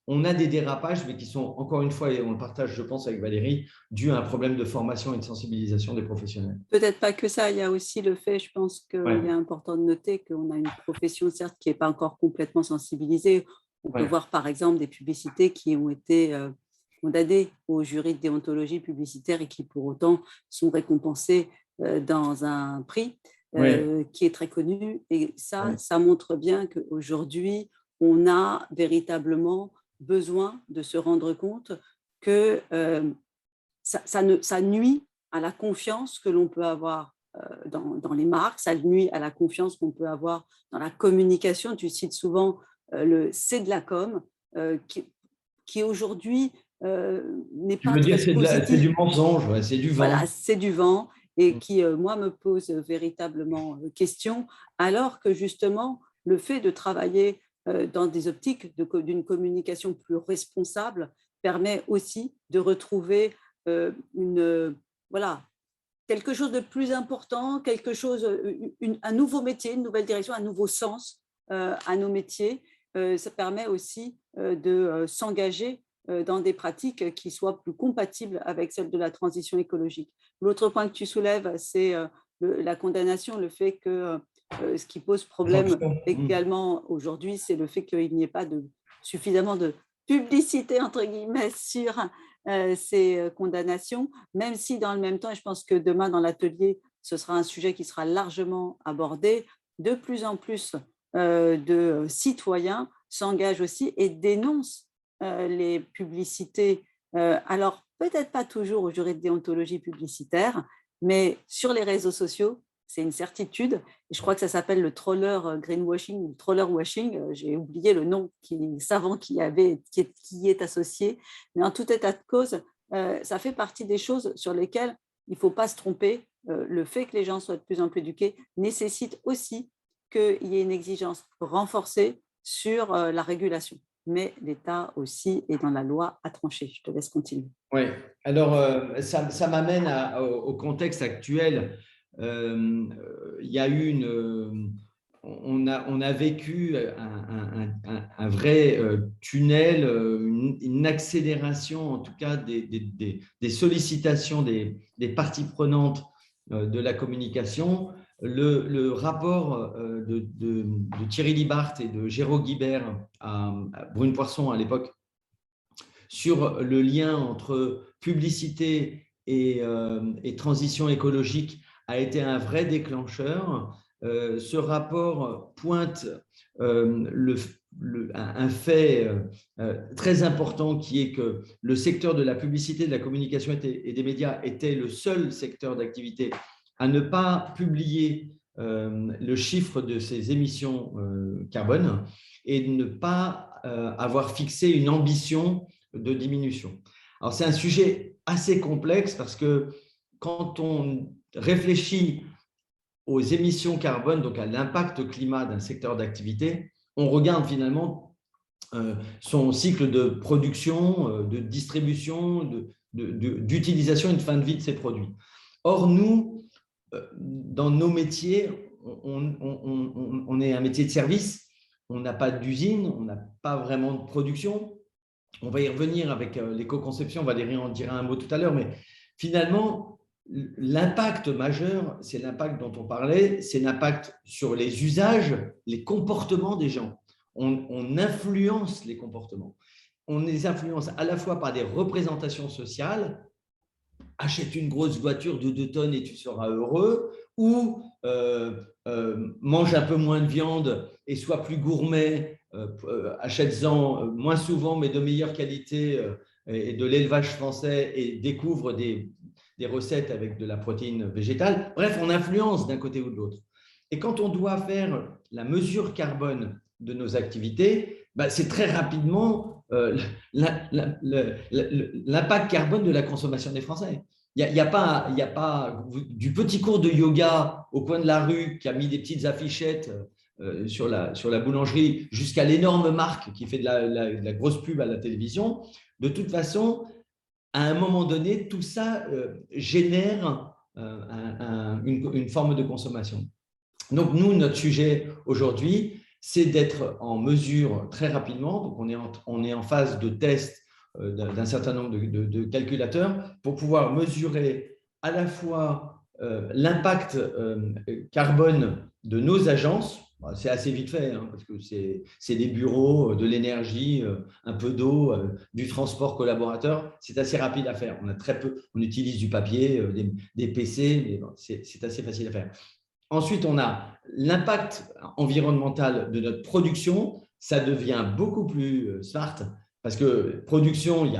S1: On a des dérapages, mais qui sont, encore une fois, et on le partage, je pense, avec Valérie, dus à un problème de formation et de sensibilisation des professionnels.
S2: Peut-être pas que ça, il y a aussi le fait, je pense qu'il est important de noter qu'on a une profession, certes, qui n'est pas encore complètement sensibilisée. On peut voir, par exemple, des publicités qui ont été condamnées au jury de déontologie publicitaire et qui, pour autant, sont récompensées dans un prix qui est très connu. Et ça montre bien qu'aujourd'hui, on a véritablement besoin de se rendre compte que ça nuit à la confiance que l'on peut avoir dans les marques, ça nuit à la confiance qu'on peut avoir dans la communication. Tu cites souvent le c'est de la com, qui aujourd'hui n'est pas très positif.
S1: C'est du mensonge, c'est du vent.
S2: Voilà, c'est du vent et qui, moi, me pose véritablement question, alors que justement, le fait de travailler dans des optiques d'une communication plus responsable permet aussi de retrouver quelque chose de plus important, un nouveau métier, une nouvelle direction, un nouveau sens à nos métiers. Ça permet aussi de s'engager dans des pratiques qui soient plus compatibles avec celles de la transition écologique. L'autre point que tu soulèves, c'est la condamnation, le fait que ce qui pose problème également aujourd'hui, c'est le fait qu'il n'y ait pas suffisamment de publicité, entre guillemets, sur ces condamnations, même si dans le même temps, et je pense que demain dans l'atelier, ce sera un sujet qui sera largement abordé, de plus en plus de citoyens s'engagent aussi et dénoncent les publicités. Alors, peut-être pas toujours au jury de déontologie publicitaire, mais sur les réseaux sociaux, c'est une certitude. Et je crois que ça s'appelle le troller greenwashing ou troller washing. J'ai oublié le nom savant qui est associé. Mais en tout état de cause, ça fait partie des choses sur lesquelles il ne faut pas se tromper. Le fait que les gens soient de plus en plus éduqués nécessite aussi qu'il y ait une exigence renforcée sur la régulation. Mais l'État aussi est dans la loi à trancher. Je te laisse continuer.
S1: Oui, alors ça m'amène au contexte actuel. Il y a eu on a vécu un vrai tunnel, une accélération en tout cas des sollicitations des parties prenantes de la communication. Le rapport de Thierry Libart et de Géraud Guibert à Brune Poisson à l'époque sur le lien entre publicité et transition écologique a été un vrai déclencheur. Ce rapport pointe un fait très important qui est que le secteur de la publicité, de la communication et des médias était le seul secteur d'activité à ne pas publier le chiffre de ses émissions carbone et de ne pas avoir fixé une ambition de diminution. Alors, c'est un sujet assez complexe parce que quand on réfléchit aux émissions carbone, donc à l'impact climat d'un secteur d'activité, on regarde finalement son cycle de production, de distribution, d'utilisation et de fin de vie de ses produits. Or, nous, dans nos métiers, on est un métier de service, on n'a pas d'usine, on n'a pas vraiment de production. On va y revenir avec l'éco-conception, Valérie en dira un mot tout à l'heure, mais finalement, l'impact majeur, c'est l'impact dont on parlait, c'est l'impact sur les usages, les comportements des gens. On influence les comportements. On les influence à la fois par des représentations sociales, achète une grosse voiture de 2 tonnes et tu seras heureux, ou mange un peu moins de viande et sois plus gourmet, achète-en moins souvent mais de meilleure qualité et de l'élevage français et découvre des recettes avec de la protéine végétale. Bref, on influence d'un côté ou de l'autre. Et quand on doit faire la mesure carbone de nos activités, c'est très rapidement l'impact carbone de la consommation des Français. Il n'y a pas du petit cours de yoga au coin de la rue qui a mis des petites affichettes sur la boulangerie jusqu'à l'énorme marque qui fait de la grosse pub à la télévision. De toute façon, à un moment donné, tout ça génère une forme de consommation. Donc, nous, notre sujet aujourd'hui, c'est d'être en mesure très rapidement, donc on est en phase de test d'un certain nombre de calculateurs pour pouvoir mesurer à la fois l'impact carbone de nos agences. C'est assez vite fait hein, parce que c'est des bureaux, de l'énergie, un peu d'eau, du transport collaborateur. C'est assez rapide à faire. On a très peu, on utilise du papier, des PC, mais bon, c'est assez facile à faire. Ensuite, on a l'impact environnemental de notre production. Ça devient beaucoup plus smart parce que production, il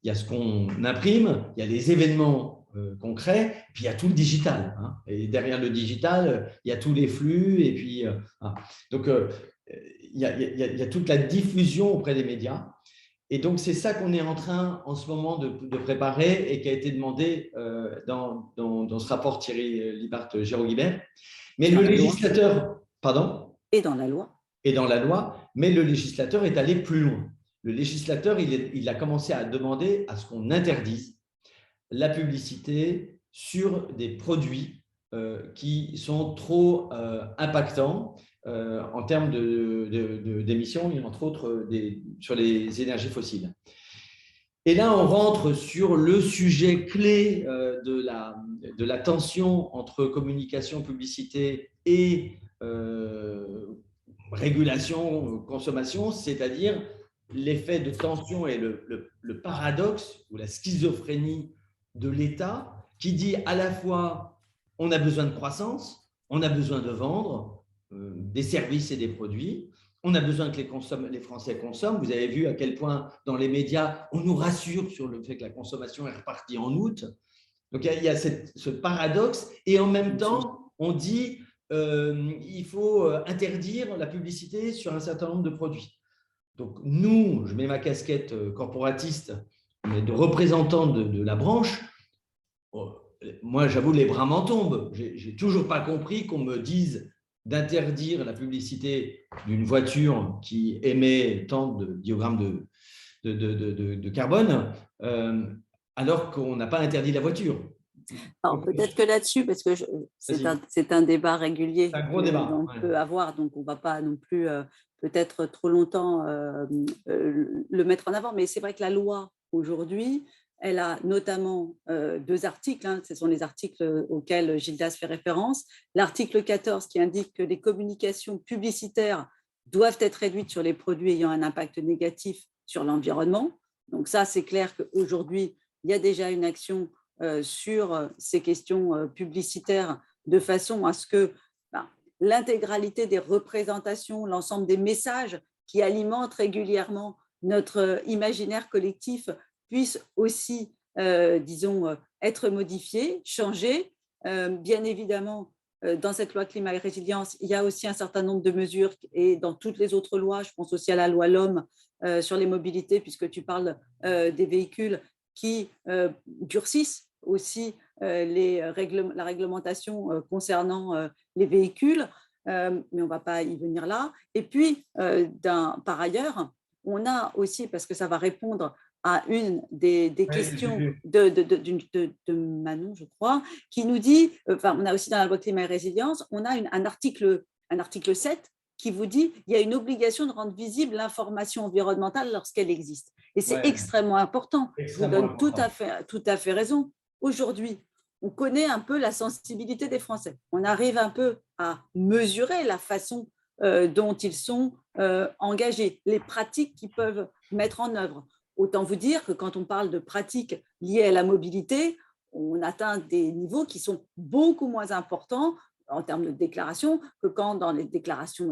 S1: y a ce qu'on imprime, il y a les événements qu'on crée, puis il y a tout le digital. Hein. Et derrière le digital, il y a tous les flux. Et puis, donc, il y a toute la diffusion auprès des médias. Et donc, c'est ça qu'on est en train en ce moment de préparer et qui a été demandé dans ce rapport Thierry Libart, Géraud Guibert. Mais le législateur, pardon ?
S2: Et dans la loi.
S1: Et dans la loi, mais le législateur est allé plus loin. Le législateur, il a commencé à demander à ce qu'on interdise la publicité sur des produits qui sont trop impactants en termes d'émissions et entre autres sur les énergies fossiles. Et là, on rentre sur le sujet clé de la tension entre communication, publicité et régulation, consommation, c'est-à-dire l'effet de tension et le paradoxe ou la schizophrénie de l'État qui dit à la fois on a besoin de croissance, on a besoin de vendre des services et des produits, on a besoin que les Français consomment. Vous avez vu à quel point dans les médias, on nous rassure sur le fait que la consommation est repartie en août. Donc, il y a ce paradoxe. Et en même temps, on dit il faut interdire la publicité sur un certain nombre de produits. Donc, nous, je mets ma casquette corporatiste, mais de représentant de la branche. Moi, j'avoue, les bras m'en tombent. Je n'ai toujours pas compris qu'on me dise d'interdire la publicité d'une voiture qui émet tant de diagrammes de carbone, alors qu'on n'a pas interdit la voiture.
S2: Alors, peut-être que là-dessus, parce que c'est un débat régulier
S1: un gros débat.
S2: qu'on peut avoir, donc on ne va pas non plus peut-être trop longtemps le mettre en avant, mais c'est vrai que la loi aujourd'hui, elle a notamment deux articles, ce sont les articles auxquels Gildas fait référence. L'article 14 qui indique que les communications publicitaires doivent être réduites sur les produits ayant un impact négatif sur l'environnement. Donc ça, c'est clair qu'aujourd'hui, il y a déjà une action sur ces questions publicitaires de façon à ce que l'intégralité des représentations, l'ensemble des messages qui alimentent régulièrement notre imaginaire collectif puissent aussi, disons, être modifiés, changés. Bien évidemment, dans cette loi climat et résilience, il y a aussi un certain nombre de mesures et dans toutes les autres lois, je pense aussi à la loi L'Homme sur les mobilités, puisque tu parles des véhicules qui durcissent aussi la réglementation concernant les véhicules, mais on ne va pas y venir là. Et puis, par ailleurs, on a aussi, parce que ça va répondre à une des questions de Manon, je crois, qui nous dit, on a aussi dans la loi climat et résilience, on a un article 7 qui vous dit qu'il y a une obligation de rendre visible l'information environnementale lorsqu'elle existe. Et c'est extrêmement important. Je vous donne tout à fait raison. Aujourd'hui, on connaît un peu la sensibilité des Français. On arrive un peu à mesurer la façon dont ils sont engagés, les pratiques qu'ils peuvent mettre en œuvre. Autant vous dire que quand on parle de pratiques liées à la mobilité, on atteint des niveaux qui sont beaucoup moins importants en termes de déclaration que quand dans les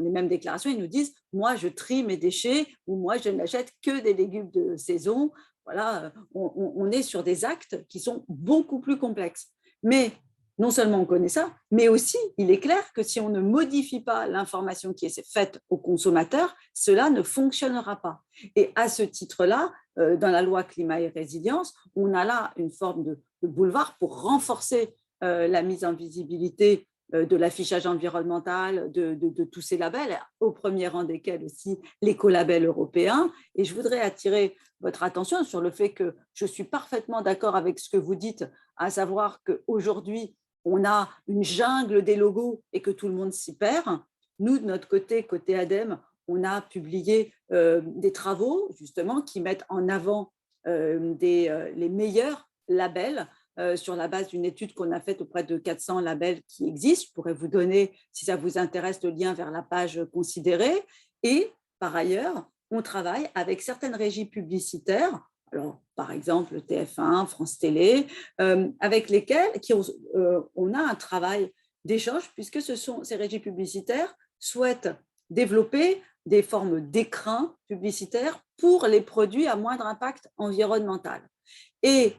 S2: mêmes déclarations, ils nous disent « moi, je trie mes déchets » ou « moi, je n'achète que des légumes de saison ». Voilà, on est sur des actes qui sont beaucoup plus complexes. Mais non seulement on connaît ça, mais aussi il est clair que si on ne modifie pas l'information qui est faite aux consommateurs, cela ne fonctionnera pas. Et à ce titre-là, dans la loi climat et résilience, on a là une forme de boulevard pour renforcer la mise en visibilité de l'affichage environnemental, de tous ces labels, au premier rang desquels aussi l'écolabel européen. Et je voudrais attirer votre attention sur le fait que je suis parfaitement d'accord avec ce que vous dites, à savoir qu'aujourd'hui, on a une jungle des logos et que tout le monde s'y perd. Nous, de notre côté ADEME, on a publié des travaux justement qui mettent en avant les meilleurs labels sur la base d'une étude qu'on a faite auprès de 400 labels qui existent. Je pourrais vous donner, si ça vous intéresse, le lien vers la page considérée. Et par ailleurs, on travaille avec certaines régies publicitaires, alors, par exemple TF1, France Télé, avec lesquelles on a un travail d'échange, puisque ces régies publicitaires souhaitent développer des formes d'écrins publicitaires pour les produits à moindre impact environnemental. Et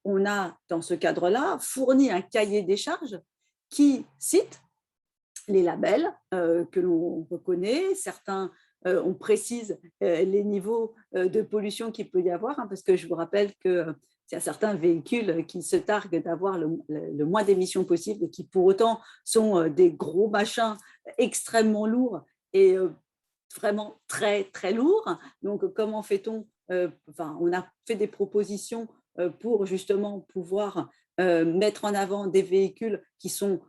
S2: on a, dans ce cadre-là, fourni un cahier des charges qui cite les labels que l'on reconnaît. Certains, on précise les niveaux de pollution qu'il peut y avoir, parce que je vous rappelle qu'il y a certains véhicules qui se targuent d'avoir le moins d'émissions possible et qui, pour autant, sont des gros machins extrêmement lourds et vraiment très, très lourds. Donc, comment fait-on on a fait des propositions pour justement pouvoir mettre en avant des véhicules qui sont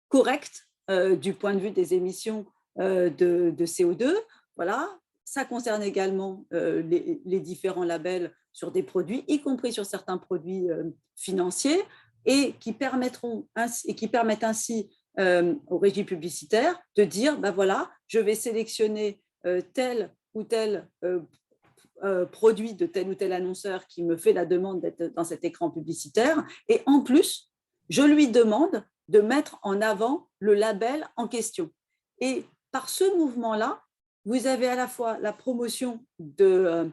S2: corrects du point de vue des émissions de CO2. Voilà. Ça concerne également les différents labels sur des produits, y compris sur certains produits financiers, et qui permettent ainsi aux régies publicitaires de dire, voilà, je vais sélectionner tel ou tel produit de tel ou tel annonceur qui me fait la demande d'être dans cet écran publicitaire, et en plus, je lui demande de mettre en avant le label en question. Et par ce mouvement-là, vous avez à la fois la promotion de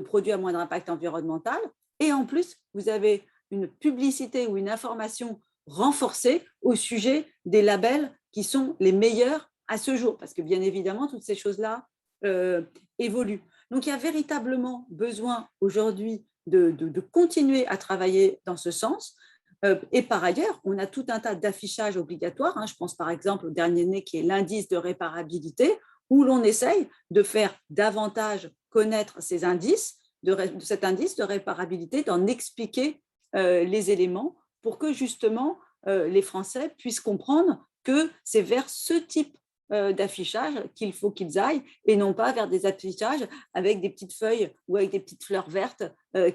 S2: produits à moindre impact environnemental, et en plus, vous avez une publicité ou une information renforcée au sujet des labels qui sont les meilleurs à ce jour, parce que bien évidemment, toutes ces choses-là évoluent. Donc, il y a véritablement besoin aujourd'hui de continuer à travailler dans ce sens. Et par ailleurs, on a tout un tas d'affichages obligatoires. Je pense par exemple au dernier né qui est l'indice de réparabilité, où l'on essaye de faire davantage connaître ces indices, de cet indice de réparabilité, d'en expliquer les éléments pour que justement les Français puissent comprendre que c'est vers ce type d'affichage qu'il faut qu'ils aillent et non pas vers des affichages avec des petites feuilles ou avec des petites fleurs vertes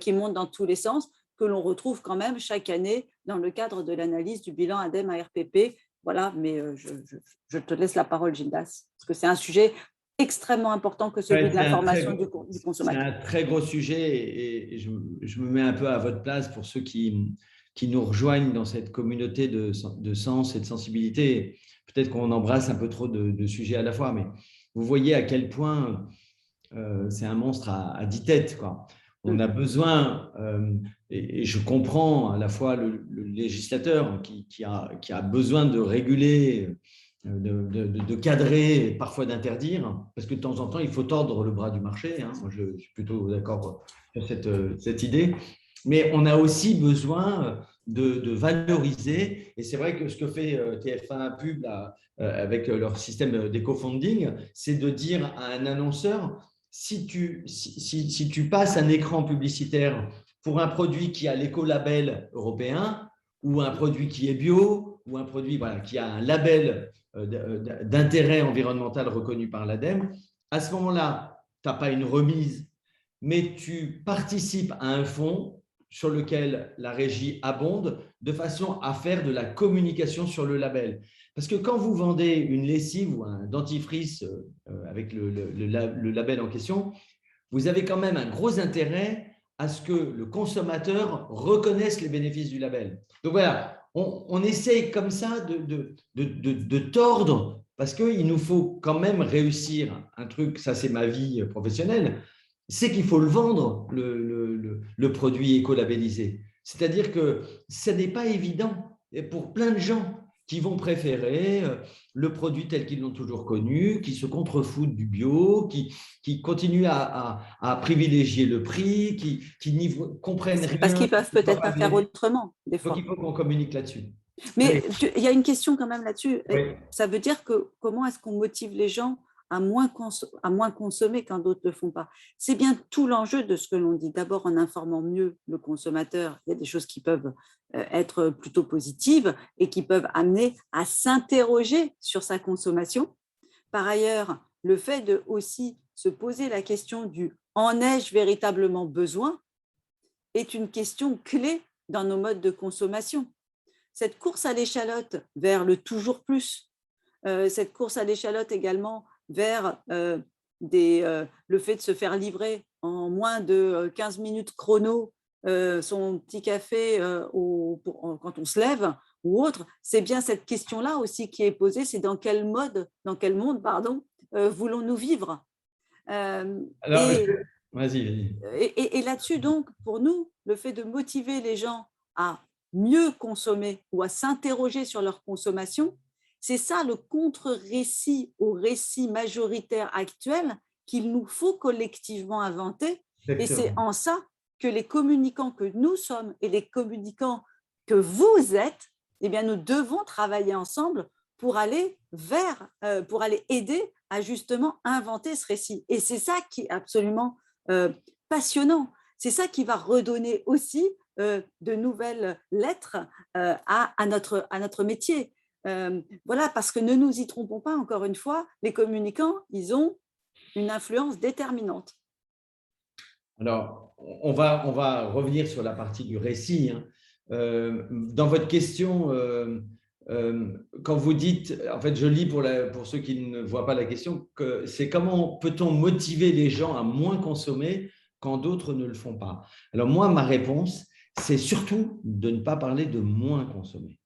S2: qui montent dans tous les sens, que l'on retrouve quand même chaque année dans le cadre de l'analyse du bilan ADEME ARPP. Voilà, mais je te laisse la parole, Gildas, parce que c'est un sujet extrêmement important que celui de l'information du consommateur.
S1: C'est un très gros sujet et je me mets un peu à votre place pour ceux qui nous rejoignent dans cette communauté de sens et de sensibilité. Peut-être qu'on embrasse un peu trop de sujets à la fois, mais vous voyez à quel point c'est un monstre à 10 têtes, quoi. On a besoin, et je comprends à la fois le législateur qui a besoin de réguler, de cadrer, parfois d'interdire, parce que de temps en temps, il faut tordre le bras du marché. Moi, je suis plutôt d'accord sur cette idée. Mais on a aussi besoin de valoriser, et c'est vrai que ce que fait TF1 Pub là, avec leur système d'éco-funding, c'est de dire à un annonceur, si tu passes un écran publicitaire pour un produit qui a l'écolabel européen, ou un produit qui est bio, ou un produit qui a un label d'intérêt environnemental reconnu par l'ADEME, à ce moment-là, tu n'as pas une remise, mais tu participes à un fonds sur lequel la régie abonde de façon à faire de la communication sur le label. Parce que quand vous vendez une lessive ou un dentifrice avec le label en question, vous avez quand même un gros intérêt à ce que le consommateur reconnaisse les bénéfices du label. Donc voilà, on essaye comme ça de tordre, parce qu'il nous faut quand même réussir un truc, ça c'est ma vie professionnelle, c'est qu'il faut le vendre, le produit écolabellisé. C'est-à-dire que ce n'est pas évident pour plein de gens qui vont préférer le produit tel qu'ils l'ont toujours connu, qui se contrefoutent du bio, qui continuent à privilégier le prix, qui n'y comprennent rien.
S2: Parce qu'ils ne peuvent peut-être pas faire autrement, des fois.
S1: Donc, il faut qu'on communique là-dessus.
S2: Mais il y a une question quand même là-dessus.
S1: Oui.
S2: Ça veut dire que comment est-ce qu'on motive les gens à moins consommer quand d'autres ne le font pas? C'est bien tout l'enjeu de ce que l'on dit. D'abord, en informant mieux le consommateur, il y a des choses qui peuvent être plutôt positives et qui peuvent amener à s'interroger sur sa consommation. Par ailleurs, le fait de aussi se poser la question du « en ai-je véritablement besoin ?» est une question clé dans nos modes de consommation. Cette course à l'échalote vers le toujours plus, cette course à l'échalote également vers le fait de se faire livrer en moins de 15 minutes chrono son petit café quand on se lève ou autre, c'est bien cette question-là aussi qui est posée, c'est dans quel monde voulons-nous vivre
S1: Vas-y.
S2: Et là-dessus, donc, pour nous, le fait de motiver les gens à mieux consommer ou à s'interroger sur leur consommation, c'est ça le contre-récit au récit majoritaire actuel qu'il nous faut collectivement inventer. Exactement. Et c'est en ça que les communicants que nous sommes et les communicants que vous êtes, eh bien, nous devons travailler ensemble pour aller aider à justement inventer ce récit. Et c'est ça qui est absolument passionnant. C'est ça qui va redonner aussi de nouvelles lettres à notre métier. Voilà, parce que ne nous y trompons pas, encore une fois, les communicants, ils ont une influence déterminante.
S1: Alors, on va revenir sur la partie du récit. Dans votre question, quand vous dites, en fait, je lis pour ceux qui ne voient pas la question, que c'est comment peut-on motiver les gens à moins consommer quand d'autres ne le font pas? Alors moi, ma réponse, c'est surtout de ne pas parler de moins consommer.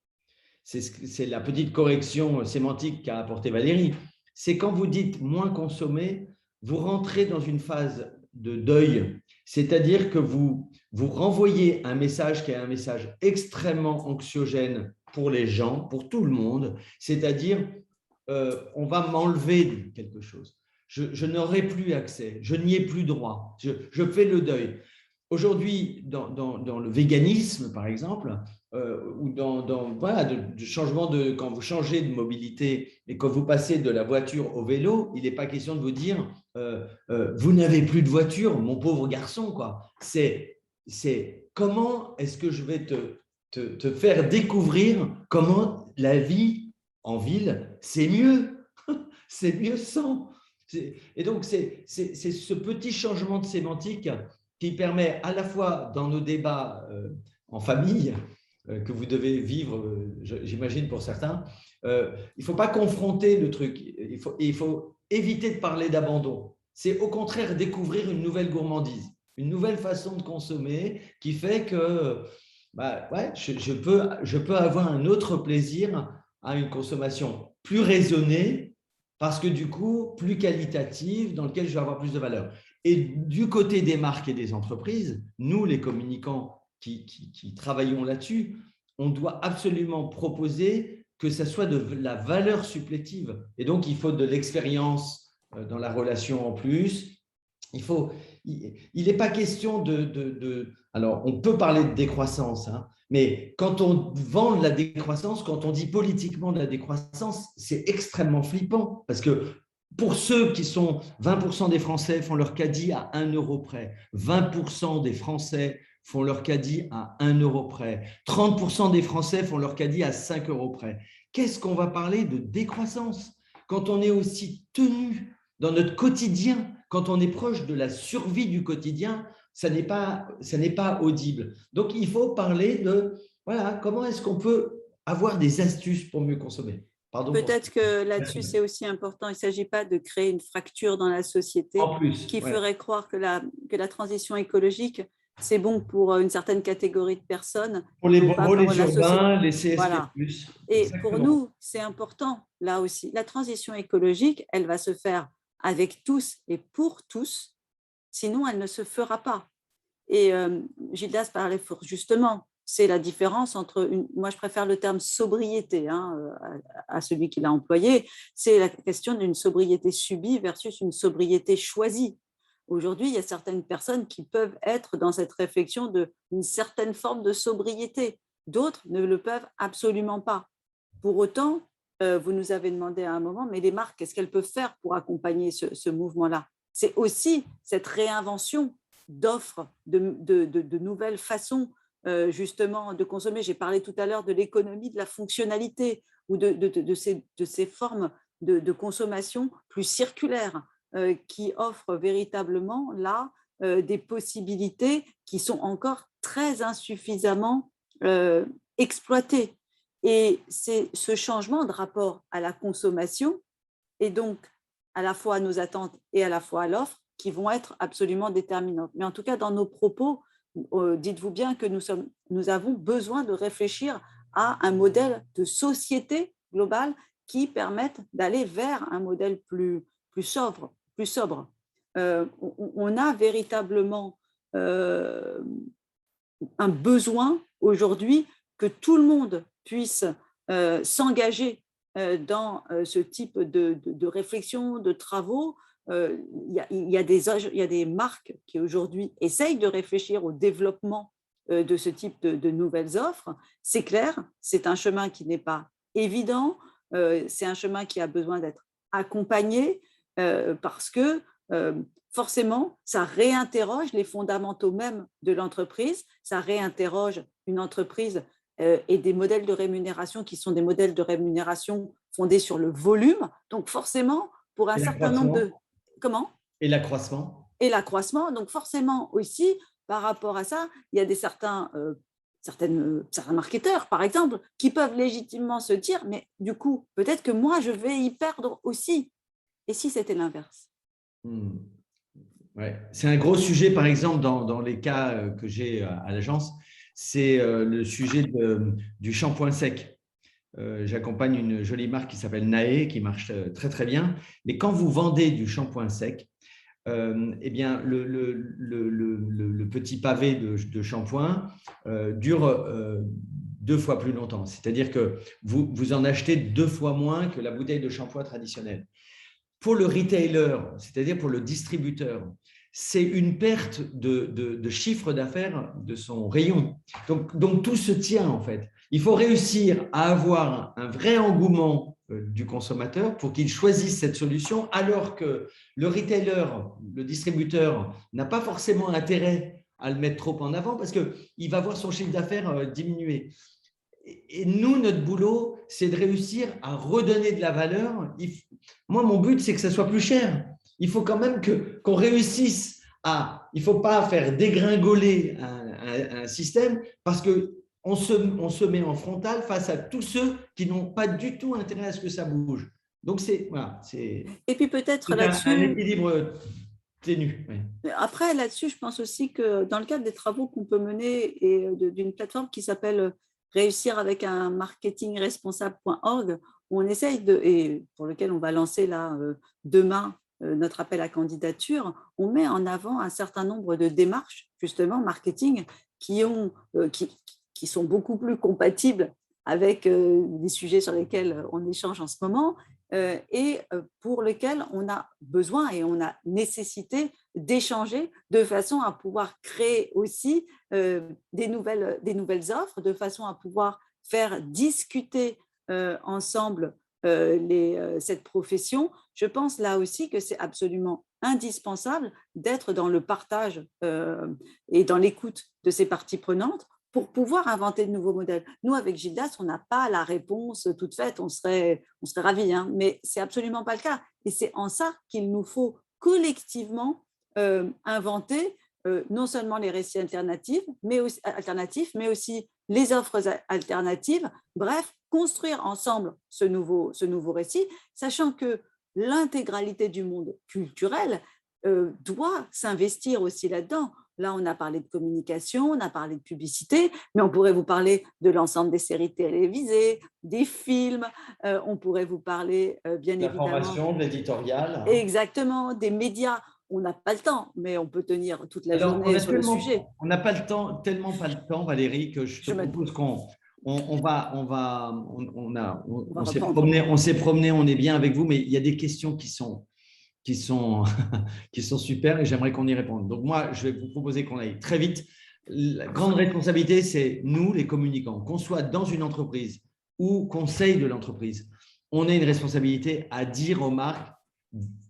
S1: C'est la petite correction sémantique qu'a apporté Valérie. C'est quand vous dites moins consommer, vous rentrez dans une phase de deuil, c'est-à-dire que vous renvoyez un message qui est un message extrêmement anxiogène pour les gens, pour tout le monde, c'est-à-dire on va m'enlever quelque chose. Je n'aurai plus accès, je n'y ai plus droit, je fais le deuil. Aujourd'hui, dans le véganisme, par exemple, ou voilà, de changement quand vous changez de mobilité et quand vous passez de la voiture au vélo, il n'est pas question de vous dire vous n'avez plus de voiture, mon pauvre garçon, quoi. C'est comment est-ce que je vais te faire découvrir comment la vie en ville, c'est mieux, c'est mieux sans. Et donc, c'est ce petit changement de sémantique qui permet à la fois dans nos débats en famille, que vous devez vivre, j'imagine pour certains, il ne faut pas confronter le truc, il faut éviter de parler d'abandon. C'est au contraire découvrir une nouvelle gourmandise, une nouvelle façon de consommer qui fait que ouais, je peux avoir un autre plaisir à une consommation plus raisonnée parce que du coup, plus qualitative, dans lequel je vais avoir plus de valeur. Et du côté des marques et des entreprises, nous, les communicants qui travaillons là-dessus, on doit absolument proposer que ça soit de la valeur supplétive. Et donc, il faut de l'expérience dans la relation en plus. Il n'est pas question alors, on peut parler de décroissance, hein, mais quand on vend de la décroissance, quand on dit politiquement de la décroissance, c'est extrêmement flippant parce que pour ceux qui sont 20% des Français font leur caddie à 1 euro près, 20% des Français font leur caddie à 1 euro près, 30% des Français font leur caddie à 5 euros près. Qu'est-ce qu'on va parler de décroissance quand on est aussi tenu dans notre quotidien, quand on est proche de la survie du quotidien, ça n'est pas audible. Donc, il faut parler de, voilà, comment est-ce qu'on peut avoir des astuces pour mieux consommer.
S2: Peut-être que là-dessus, c'est aussi important. Il ne s'agit pas de créer une fracture dans la société qui ferait croire que la transition écologique, c'est bon pour une certaine catégorie de personnes.
S1: Pour les bobos, les urbains, les CSP+.
S2: Voilà. Et exactement. Pour nous, c'est important, là aussi. La transition écologique, elle va se faire avec tous et pour tous, sinon elle ne se fera pas. Et Gildas parlait fort justement, c'est la différence entre, moi je préfère le terme sobriété à celui qu'il a employé, c'est la question d'une sobriété subie versus une sobriété choisie. Aujourd'hui, il y a certaines personnes qui peuvent être dans cette réflexion d'une certaine forme de sobriété, d'autres ne le peuvent absolument pas. Pour autant, vous nous avez demandé à un moment, mais les marques, qu'est-ce qu'elles peuvent faire pour accompagner ce mouvement-là? C'est aussi cette réinvention d'offres, de nouvelles façons justement de consommer. J'ai parlé tout à l'heure de l'économie de la fonctionnalité ou de ces formes de consommation plus circulaires qui offrent véritablement là des possibilités qui sont encore très insuffisamment exploitées. Et c'est ce changement de rapport à la consommation et donc à la fois à nos attentes et à la fois à l'offre qui vont être absolument déterminantes. Mais en tout cas, dans nos propos, dites-vous bien que nous avons besoin de réfléchir à un modèle de société globale qui permette d'aller vers un modèle plus sobre. On a véritablement un besoin aujourd'hui que tout le monde puisse s'engager dans ce type de réflexion, de travaux. Il y a des marques qui aujourd'hui essayent de réfléchir au développement de ce type de nouvelles offres. C'est clair, c'est un chemin qui n'est pas évident, c'est un chemin qui a besoin d'être accompagné parce que forcément, ça réinterroge les fondamentaux même de l'entreprise, ça réinterroge une entreprise et des modèles de rémunération qui sont des modèles de rémunération fondés sur le volume. Donc forcément, pour un certain nombre de... Comment ?
S1: Et l'accroissement.
S2: Et l'accroissement. Donc forcément aussi, par rapport à ça, il y a certains marketeurs, par exemple, qui peuvent légitimement se dire, mais du coup, peut-être que moi, je vais y perdre aussi. Et si c'était l'inverse ?
S1: Ouais. C'est un gros sujet, par exemple, dans les cas que j'ai à l'agence, c'est le sujet du shampoing sec. J'accompagne une jolie marque qui s'appelle Nae, qui marche très, très bien. Mais quand vous vendez du shampoing sec, eh bien, le petit pavé de shampoing dure 2 fois plus longtemps. C'est-à-dire que vous en achetez 2 fois moins que la bouteille de shampoing traditionnelle. Pour le retailer, c'est-à-dire pour le distributeur, c'est une perte de chiffre d'affaires de son rayon. Donc, tout se tient en fait. Il faut réussir à avoir un vrai engouement du consommateur pour qu'il choisisse cette solution, alors que le retailer, le distributeur, n'a pas forcément intérêt à le mettre trop en avant parce qu'il va voir son chiffre d'affaires diminuer. Et nous, notre boulot, c'est de réussir à redonner de la valeur. Moi, mon but, c'est que ça soit plus cher. Il faut quand même qu'on réussisse à… Il ne faut pas faire dégringoler un système parce qu'on se met en frontal face à tous ceux qui n'ont pas du tout intérêt à ce que ça bouge. Donc, voilà,
S2: Et puis peut-être
S1: un équilibre ténu.
S2: Oui. Après, là-dessus, je pense aussi que dans le cadre des travaux qu'on peut mener et d'une plateforme qui s'appelle Réussir avec un marketing responsable.org, où on essaye et pour lequel on va lancer là demain notre appel à candidature, on met en avant un certain nombre de démarches, justement, marketing, qui sont beaucoup plus compatibles avec les sujets sur lesquels on échange en ce moment, et pour lesquels on a besoin et on a nécessité d'échanger de façon à pouvoir créer aussi des nouvelles offres, de façon à pouvoir faire discuter ensemble cette profession. Je pense là aussi que c'est absolument indispensable d'être dans le partage et dans l'écoute de ces parties prenantes pour pouvoir inventer de nouveaux modèles. Nous, avec Gildas, on n'a pas la réponse toute faite, on serait ravis, hein, mais ce n'est absolument pas le cas. Et c'est en ça qu'il nous faut collectivement inventer non seulement les récits alternatifs, mais aussi les offres alternatives, bref, construire ensemble ce nouveau récit, sachant que l'intégralité du monde culturel doit s'investir aussi là-dedans. Là, on a parlé de communication, on a parlé de publicité, mais on pourrait vous parler de l'ensemble des séries télévisées, des films, on pourrait vous parler, bien évidemment…
S1: L'information, de l'éditorial.
S2: Exactement, des médias. On n'a pas le temps, mais on peut tenir toute la journée sur le sujet.
S1: On n'a pas le temps, tellement pas le temps, Valérie, que je te propose on s'est promené, on est bien avec vous, mais il y a des questions qui sont super et j'aimerais qu'on y réponde. Donc moi, je vais vous proposer qu'on aille très vite. La grande responsabilité, c'est nous, les communicants, qu'on soit dans une entreprise ou conseil de l'entreprise, on a une responsabilité à dire aux marques,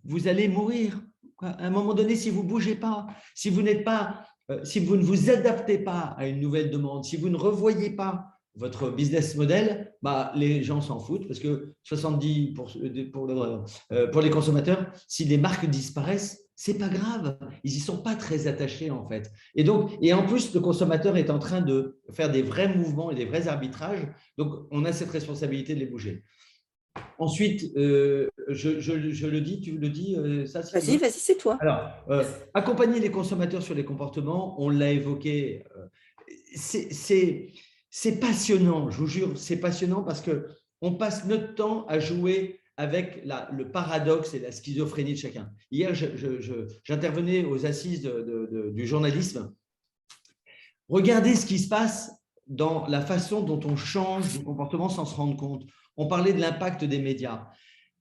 S1: vous allez mourir. À un moment donné, si vous ne bougez pas, si vous ne vous adaptez pas à une nouvelle demande, si vous ne revoyez pas votre business model, les gens s'en foutent parce que 70% pour les consommateurs, si les marques disparaissent, c'est pas grave, ils n'y sont pas très attachés en fait. Et en plus, le consommateur est en train de faire des vrais mouvements et des vrais arbitrages, donc on a cette responsabilité de les bouger. Ensuite, je le dis, tu le dis, ça.
S2: Vas-y, c'est toi.
S1: Alors, accompagner les consommateurs sur les comportements, on l'a évoqué. C'est passionnant, je vous jure, c'est passionnant parce qu'on passe notre temps à jouer avec le paradoxe et la schizophrénie de chacun. Hier, j'intervenais aux assises du journalisme. Regardez ce qui se passe dans la façon dont on change de comportement sans se rendre compte. On parlait de l'impact des médias.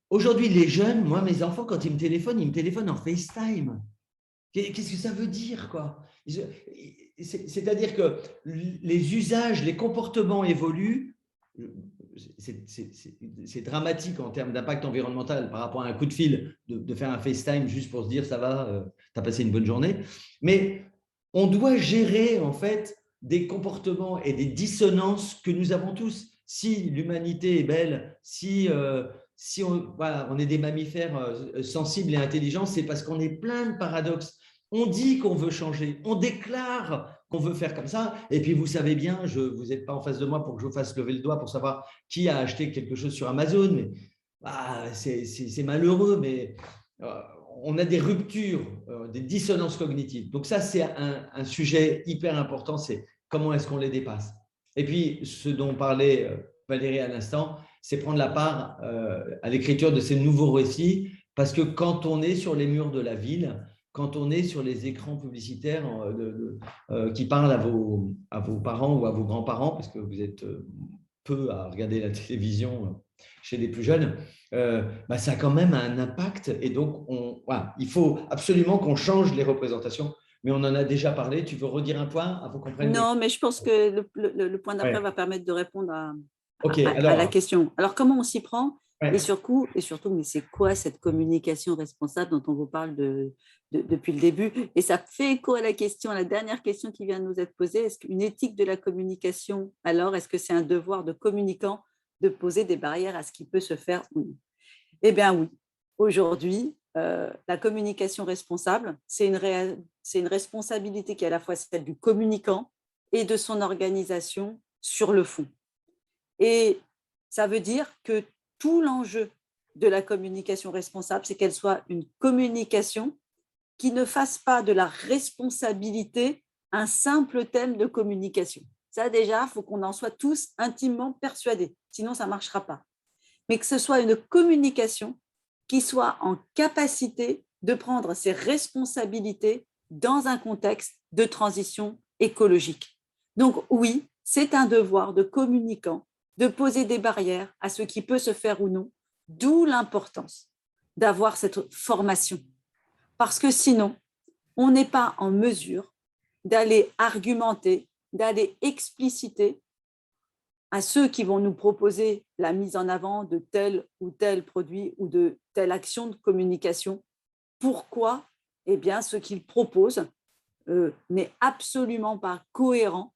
S1: Aujourd'hui, les jeunes, moi, mes enfants, quand ils me téléphonent en FaceTime. Qu'est-ce que ça veut dire, quoi? C'est-à-dire que les usages, les comportements évoluent. C'est dramatique en termes d'impact environnemental par rapport à un coup de fil, de faire un FaceTime juste pour se dire ça va, tu as passé une bonne journée. Mais on doit gérer en fait des comportements et des dissonances que nous avons tous. Si l'humanité est belle, si on est des mammifères sensibles et intelligents, c'est parce qu'on est plein de paradoxes. On dit qu'on veut changer, on déclare qu'on veut faire comme ça, et puis vous savez bien, vous n'êtes pas en face de moi pour que je vous fasse lever le doigt pour savoir qui a acheté quelque chose sur Amazon, mais c'est malheureux, mais on a des ruptures, des dissonances cognitives. Donc ça, c'est un sujet hyper important, c'est comment est-ce qu'on les dépasse. Et puis, ce dont parlait Valérie à l'instant, c'est prendre la part à l'écriture de ces nouveaux récits, parce que quand on est sur les murs de la ville, quand on est sur les écrans publicitaires qui parlent à vos parents ou à vos grands-parents, parce que vous êtes peu à regarder la télévision chez les plus jeunes, ça a quand même un impact. Et donc, voilà, il faut absolument qu'on change les représentations. Mais on en a déjà parlé. Tu veux redire un point avant qu'on prenne
S2: Non, mais je pense que le point d'après
S1: Ouais.
S2: va permettre de répondre
S1: Ok,
S2: à la
S1: alors,
S2: question. Alors, comment on s'y prend? Et
S1: ouais.
S2: surtout, mais c'est quoi cette communication responsable dont on vous parle depuis le début? Et ça fait écho à la dernière question qui vient de nous être posée. Est-ce qu'une éthique de la communication, alors, est-ce que c'est un devoir de communicant de poser des barrières à ce qui peut se faire ou non? Eh bien oui, aujourd'hui, la communication responsable, c'est une responsabilité qui est à la fois celle du communicant et de son organisation sur le fond. Et ça veut dire que tout l'enjeu de la communication responsable, c'est qu'elle soit une communication qui ne fasse pas de la responsabilité un simple thème de communication. Ça déjà, il faut qu'on en soit tous intimement persuadés, sinon ça ne marchera pas. Mais que ce soit une communication qui soit en capacité de prendre ses responsabilités dans un contexte de transition écologique. Donc oui, c'est un devoir de communicant de poser des barrières à ce qui peut se faire ou non, d'où l'importance d'avoir cette formation. Parce que sinon, on n'est pas en mesure d'aller argumenter, d'aller expliciter à ceux qui vont nous proposer la mise en avant de tel ou tel produit ou de telle action de communication, pourquoi eh bien, ce qu'ils proposent n'est absolument pas cohérent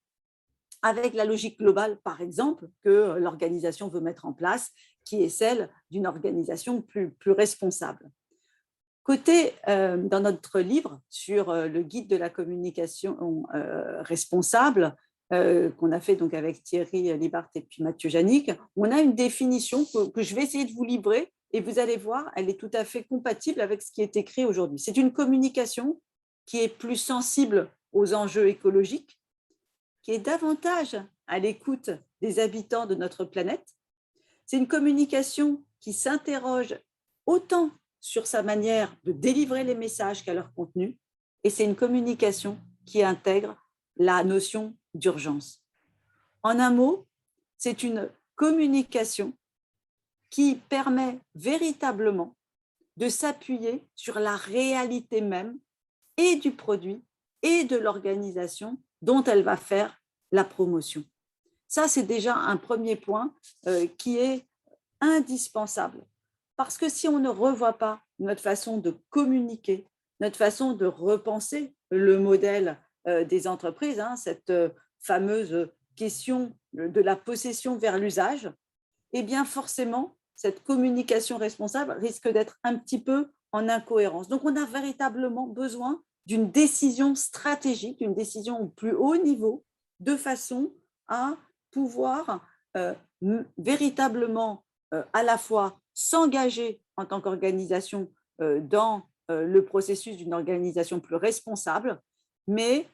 S2: avec la logique globale, par exemple, que l'organisation veut mettre en place, qui est celle d'une organisation plus responsable. Dans notre livre sur le guide de la communication responsable, qu'on a fait donc avec Thierry Libart et puis Mathieu Janik, on a une définition que je vais essayer de vous livrer et vous allez voir, elle est tout à fait compatible avec ce qui est écrit aujourd'hui. C'est une communication qui est plus sensible aux enjeux écologiques, qui est davantage à l'écoute des habitants de notre planète. C'est une communication qui s'interroge autant sur sa manière de délivrer les messages qu'à leur contenu, et c'est une communication qui intègre la notion d'urgence. En un mot, c'est une communication qui permet véritablement de s'appuyer sur la réalité même et du produit et de l'organisation dont elle va faire la promotion. Ça, c'est déjà un premier point qui est indispensable. Parce que si on ne revoit pas notre façon de communiquer, notre façon de repenser le modèle des entreprises, cette fameuse question de la possession vers l'usage, eh bien forcément, cette communication responsable risque d'être un petit peu en incohérence. Donc, on a véritablement besoin d'une décision stratégique, d'une décision au plus haut niveau, de façon à pouvoir véritablement à la fois s'engager en tant qu'organisation dans le processus d'une organisation plus responsable, mais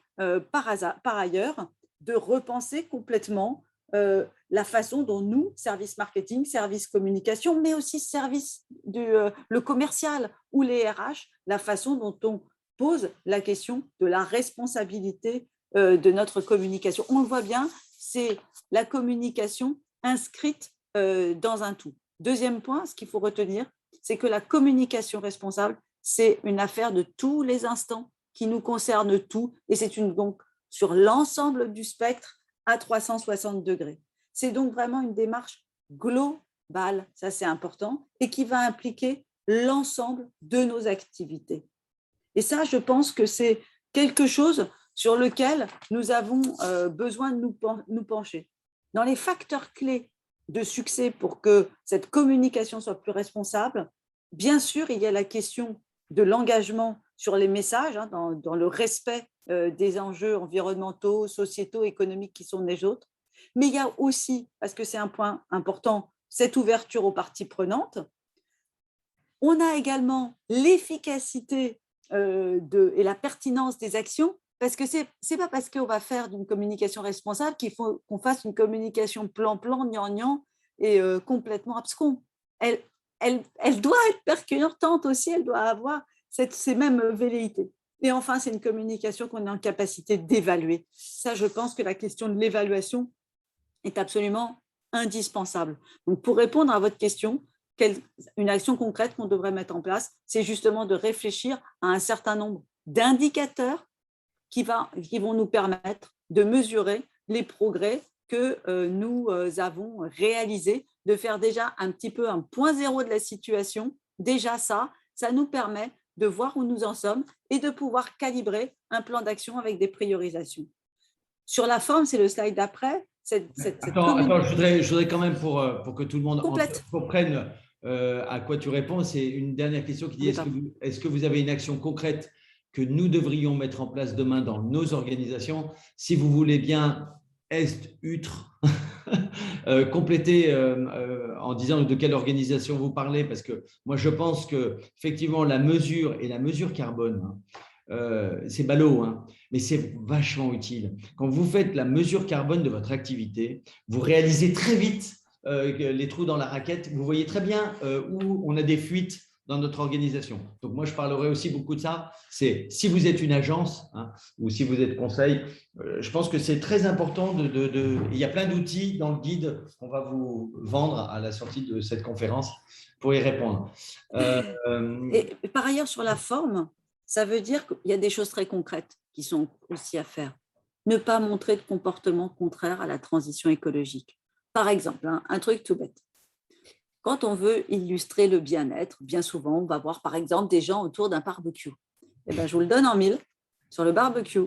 S2: par ailleurs, de repenser complètement la façon dont nous, service marketing, service communication, mais aussi service le commercial ou les RH, la façon dont on pose la question de la responsabilité de notre communication. On le voit bien, c'est la communication inscrite dans un tout. Deuxième point, ce qu'il faut retenir, c'est que la communication responsable, c'est une affaire de tous les instants qui nous concerne tout, et c'est donc sur l'ensemble du spectre à 360 degrés. C'est donc vraiment une démarche globale, ça c'est important, et qui va impliquer l'ensemble de nos activités. Et ça, je pense que c'est quelque chose sur lequel nous avons besoin de nous pencher. Dans les facteurs clés de succès pour que cette communication soit plus responsable, bien sûr, il y a la question de l'engagement sur les messages, dans le respect des enjeux environnementaux, sociétaux, économiques qui sont les autres. Mais il y a aussi, parce que c'est un point important, cette ouverture aux parties prenantes. On a également l'efficacité et la pertinence des actions, parce que ce n'est pas parce qu'on va faire d'une communication responsable qu'il faut qu'on fasse une communication plan-plan, gnangnan et complètement abscon. Elle doit être percutante aussi, elle doit avoir ces mêmes velléités. Et enfin, c'est une communication qu'on est en capacité d'évaluer. Ça, je pense que la question de l'évaluation est absolument indispensable. Donc, pour répondre à votre question, une action concrète qu'on devrait mettre en place, c'est justement de réfléchir à un certain nombre d'indicateurs qui vont nous permettre de mesurer les progrès que nous avons réalisés, de faire déjà un petit peu un point zéro de la situation. Déjà ça nous permet de voir où nous en sommes et de pouvoir calibrer un plan d'action avec des priorisations. Sur la forme, c'est le slide d'après.
S1: Attends, je voudrais quand même, pour que tout le monde comprenne à quoi tu réponds, c'est une dernière question qui dit, est-ce que vous avez une action concrète que nous devrions mettre en place demain dans nos organisations? Si vous voulez bien, outre, compléter en disant de quelle organisation vous parlez, parce que moi, je pense qu'effectivement, la mesure carbone, c'est ballot, hein, mais c'est vachement utile. Quand vous faites la mesure carbone de votre activité, vous réalisez très vite les trous dans la raquette. Vous voyez très bien où on a des fuites dans notre organisation. Donc, moi, je parlerai aussi beaucoup de ça. C'est si vous êtes une agence ou si vous êtes conseil, je pense que c'est très important. Il y a plein d'outils dans le guide qu'on va vous vendre à la sortie de cette conférence pour y répondre.
S2: Et par ailleurs, sur la forme, ça veut dire qu'il y a des choses très concrètes qui sont aussi à faire. Ne pas montrer de comportement contraire à la transition écologique. Par exemple, un truc tout bête. Quand on veut illustrer le bien-être, bien souvent, on va voir par exemple des gens autour d'un barbecue. Eh bien, je vous le donne en mille. Sur le barbecue,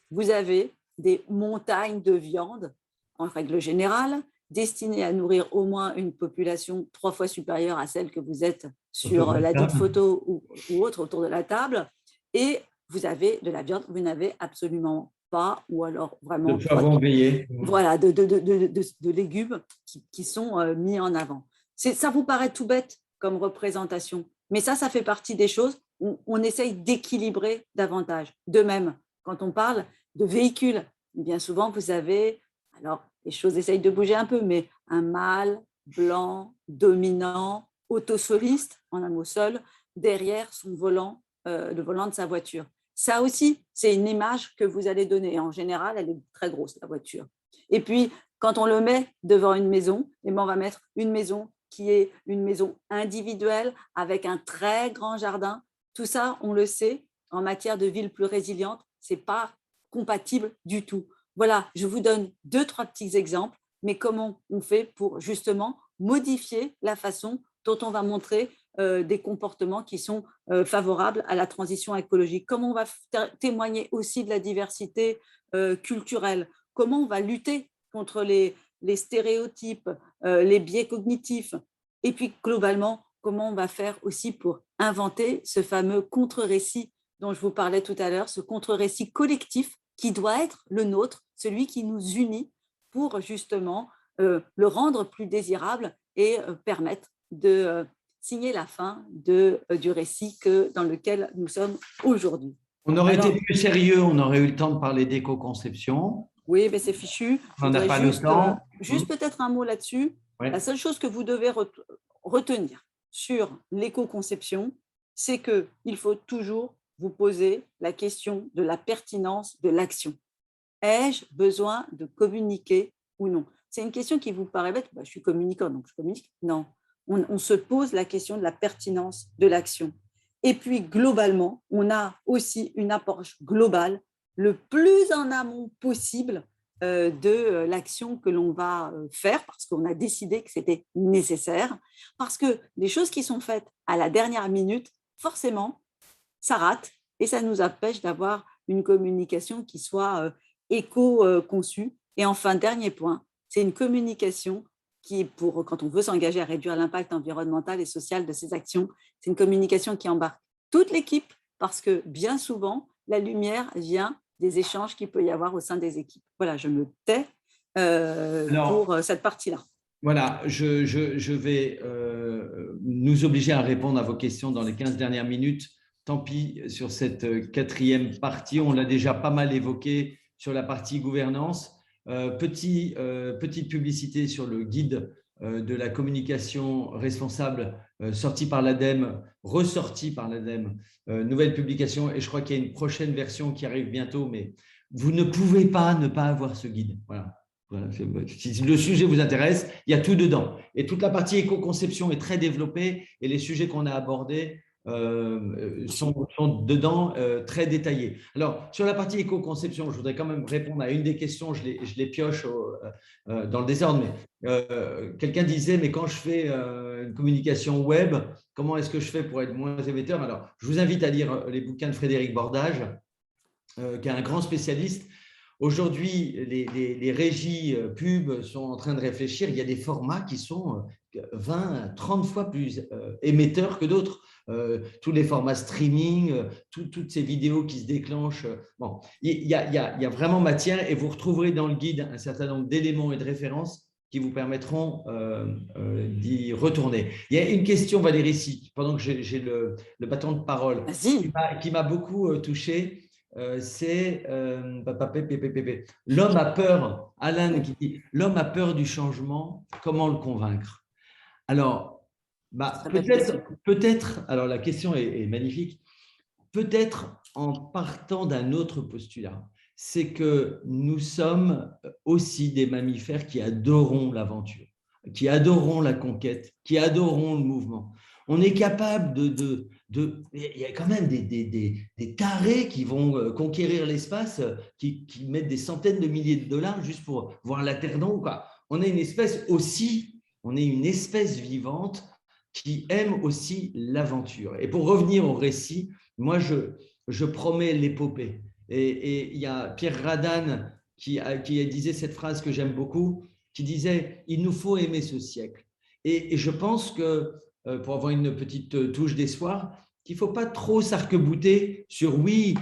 S2: vous avez des montagnes de viande, en règle générale, destinées à nourrir au moins une population 3 fois supérieure à celle que vous êtes sur la dite photo ou autre autour de la table. Et vous avez de la viande, vous n'avez absolument pas, ou alors vraiment voilà, de légumes qui sont mis en avant. Ça vous paraît tout bête comme représentation, mais ça fait partie des choses où on essaye d'équilibrer davantage. De même, quand on parle de véhicules, bien souvent, vous avez, alors les choses essayent de bouger un peu, mais un mâle blanc, dominant, autosoliste, en un mot seul, derrière son volant, le volant de sa voiture. Ça aussi, c'est une image que vous allez donner. En général, elle est très grosse, la voiture. Et puis, quand on le met devant une maison, on va mettre une maison qui est une maison individuelle avec un très grand jardin. Tout ça, on le sait, en matière de ville plus résiliente, ce n'est pas compatible du tout. Voilà, je vous donne 2-3 petits exemples, mais comment on fait pour justement modifier la façon dont on va montrer des comportements qui sont favorables à la transition écologique. Comment on va témoigner aussi de la diversité culturelle. Comment on va lutter contre les stéréotypes, les biais cognitifs. Et puis, globalement, comment on va faire aussi pour inventer ce fameux contre-récit dont je vous parlais tout à l'heure, ce contre-récit collectif qui doit être le nôtre, celui qui nous unit pour justement le rendre plus désirable et permettre de signer la fin du récit dans lequel nous sommes aujourd'hui.
S1: On aurait été plus sérieux, on aurait eu le temps de parler d'éco-conception.
S2: Oui, mais c'est fichu.
S1: On n'a pas le temps.
S2: Juste peut-être un mot là-dessus. Ouais. La seule chose que vous devez retenir sur l'éco-conception, c'est qu'il faut toujours vous poser la question de la pertinence de l'action. Ai-je besoin de communiquer ou non? C'est une question qui vous paraît bête. Je suis communicant, donc je communique. Non, on se pose la question de la pertinence de l'action. Et puis, globalement, on a aussi une approche globale le plus en amont possible de l'action que l'on va faire, parce qu'on a décidé que c'était nécessaire, parce que les choses qui sont faites à la dernière minute, forcément, ça rate et ça nous empêche d'avoir une communication qui soit éco-conçue. Et enfin, dernier point, c'est une communication qui, quand on veut s'engager à réduire l'impact environnemental et social de ces actions, c'est une communication qui embarque toute l'équipe, parce que bien souvent, la lumière vient des échanges qu'il peut y avoir au sein des équipes. Voilà, je me tais pour cette partie-là.
S1: Voilà, je vais nous obliger à répondre à vos questions dans les 15 dernières minutes. Tant pis sur cette 4e partie, on l'a déjà pas mal évoqué sur la partie gouvernance. Petite publicité sur le guide de la communication responsable sorti par l'ADEME, ressorti par l'ADEME, nouvelle publication, et je crois qu'il y a une prochaine version qui arrive bientôt, mais vous ne pouvez pas ne pas avoir ce guide. Voilà. Voilà, si le sujet vous intéresse, il y a tout dedans. Et toute la partie éco-conception est très développée et les sujets qu'on a abordés sont dedans très détaillés. Alors, sur la partie éco-conception, je voudrais quand même répondre à une des questions, je les pioche dans le désordre, mais quelqu'un disait, mais quand je fais une communication web, comment est-ce que je fais pour être moins émetteur? Alors, je vous invite à lire les bouquins de Frédéric Bordage, qui est un grand spécialiste. Aujourd'hui, les régies pub sont en train de réfléchir. Il y a des formats qui sont 20, 30 fois plus émetteurs que d'autres. Tous les formats streaming, toutes ces vidéos qui se déclenchent. Bon, il y a vraiment matière et vous retrouverez dans le guide un certain nombre d'éléments et de références qui vous permettront d'y retourner. Il y a une question, Valérie, ici, pendant que j'ai le bâton de parole, qui m'a beaucoup touché. C'est l'homme a peur, Alan qui dit l'homme a peur du changement, comment le convaincre? Alors, peut-être, alors la question est magnifique, peut-être en partant d'un autre postulat, c'est que nous sommes aussi des mammifères qui adorons l'aventure, qui adorons la conquête, qui adorons le mouvement. On est capable il y a quand même des tarés qui vont conquérir l'espace, qui mettent des centaines de milliers de dollars juste pour voir la Terre d'en haut, quoi. On est une espèce aussi, on est une espèce vivante qui aime aussi l'aventure. Et pour revenir au récit, moi, je promets l'épopée. Et il y a Pierre Radin qui disait cette phrase que j'aime beaucoup, qui disait « Il nous faut aimer ce siècle ». Et je pense que, pour avoir une petite touche d'espoir, qu'il ne faut pas trop s'arc-bouter sur « oui,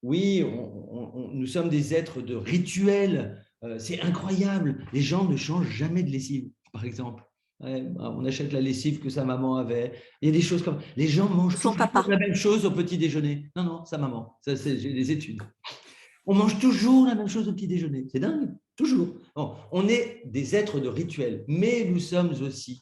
S1: nous sommes des êtres de rituels, c'est incroyable, les gens ne changent jamais de lessive, par exemple ». Ouais, on achète la lessive que sa maman avait. Il y a des choses comme… Les gens mangent toujours la même chose au petit déjeuner. Non, sa maman. Ça, j'ai des études. On mange toujours la même chose au petit déjeuner. C'est dingue. Toujours. Bon, on est des êtres de rituel, mais nous sommes aussi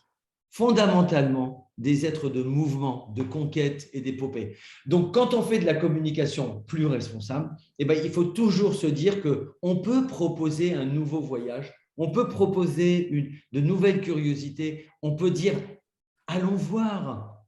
S1: fondamentalement des êtres de mouvement, de conquête et d'épopée. Donc, quand on fait de la communication plus responsable, eh ben, il faut toujours se dire qu'on peut proposer un nouveau voyage. On peut proposer de nouvelles curiosités. On peut dire, allons voir,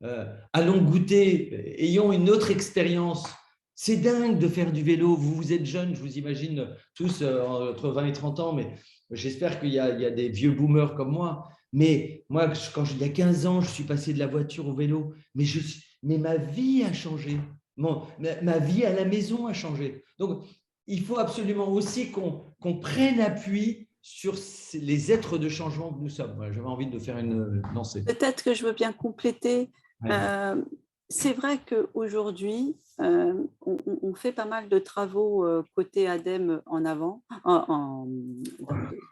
S1: allons goûter, ayons une autre expérience. C'est dingue de faire du vélo. Vous êtes jeunes, je vous imagine tous entre 20 et 30 ans, mais j'espère qu'il y a des vieux boomers comme moi. Mais moi, il y a 15 ans, je suis passé de la voiture au vélo. Mais ma vie a changé. Ma vie à la maison a changé. Donc, il faut absolument aussi qu'on prenne appui sur les êtres de changement que nous sommes. Voilà, j'avais envie de faire une lancée.
S2: Peut-être que je veux bien compléter. Ouais. C'est vrai qu'aujourd'hui, on fait pas mal de travaux côté ADEME en avant, dans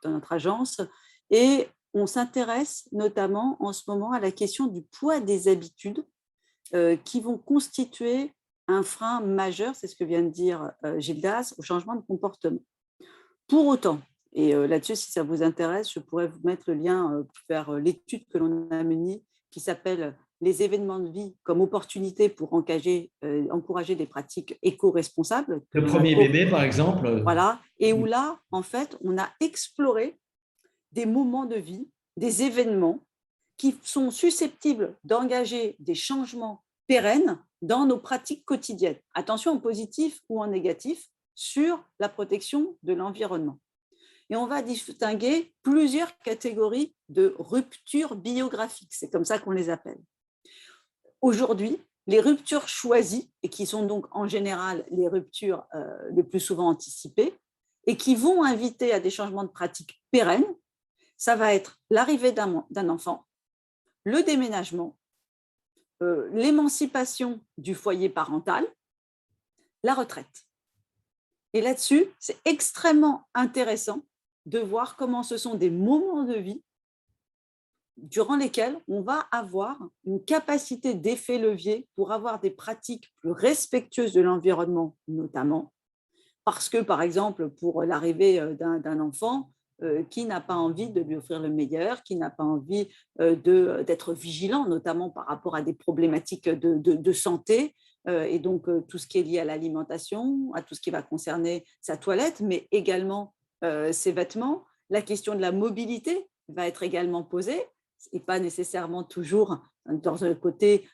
S2: notre agence, et on s'intéresse notamment en ce moment à la question du poids des habitudes qui vont constituer un frein majeur, c'est ce que vient de dire Gildas, au changement de comportement. Pour autant, et là-dessus, si ça vous intéresse, je pourrais vous mettre le lien vers l'étude que l'on a menée qui s'appelle « Les événements de vie comme opportunité pour encourager des pratiques éco-responsables ».
S1: Le premier bébé, par exemple.
S2: Voilà, et où là, en fait, on a exploré des moments de vie, des événements qui sont susceptibles d'engager des changements pérennes dans nos pratiques quotidiennes. Attention en positif ou en négatif sur la protection de l'environnement. Et on va distinguer plusieurs catégories de ruptures biographiques, c'est comme ça qu'on les appelle. Aujourd'hui, les ruptures choisies, et qui sont donc en général les ruptures le plus souvent anticipées, et qui vont inviter à des changements de pratiques pérennes, ça va être l'arrivée d'un enfant, le déménagement, l'émancipation du foyer parental, la retraite. Et là-dessus, c'est extrêmement intéressant de voir comment ce sont des moments de vie durant lesquels on va avoir une capacité d'effet levier pour avoir des pratiques plus respectueuses de l'environnement, notamment parce que, par exemple, pour l'arrivée d'un enfant qui n'a pas envie de lui offrir le meilleur, qui n'a pas envie d'être vigilant, notamment par rapport à des problématiques de santé, et donc tout ce qui est lié à l'alimentation, à tout ce qui va concerner sa toilette, mais également ses vêtements, La question de la mobilité va être également posée, et pas nécessairement toujours dans un côté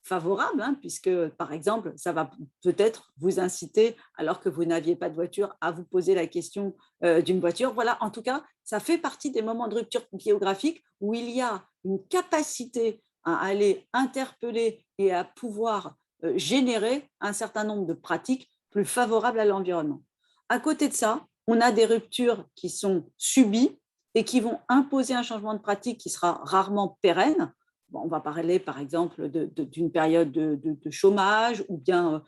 S2: favorable, hein, puisque, par exemple, ça va peut-être vous inciter, alors que vous n'aviez pas de voiture, à vous poser la question d'une voiture. Voilà, en tout cas, ça fait partie des moments de rupture biographique où il y a une capacité à aller interpeller et à pouvoir générer un certain nombre de pratiques plus favorables à l'environnement. À côté de ça, on a des ruptures qui sont subies et qui vont imposer un changement de pratique qui sera rarement pérenne. Bon, on va parler par exemple d'une période de chômage, ou bien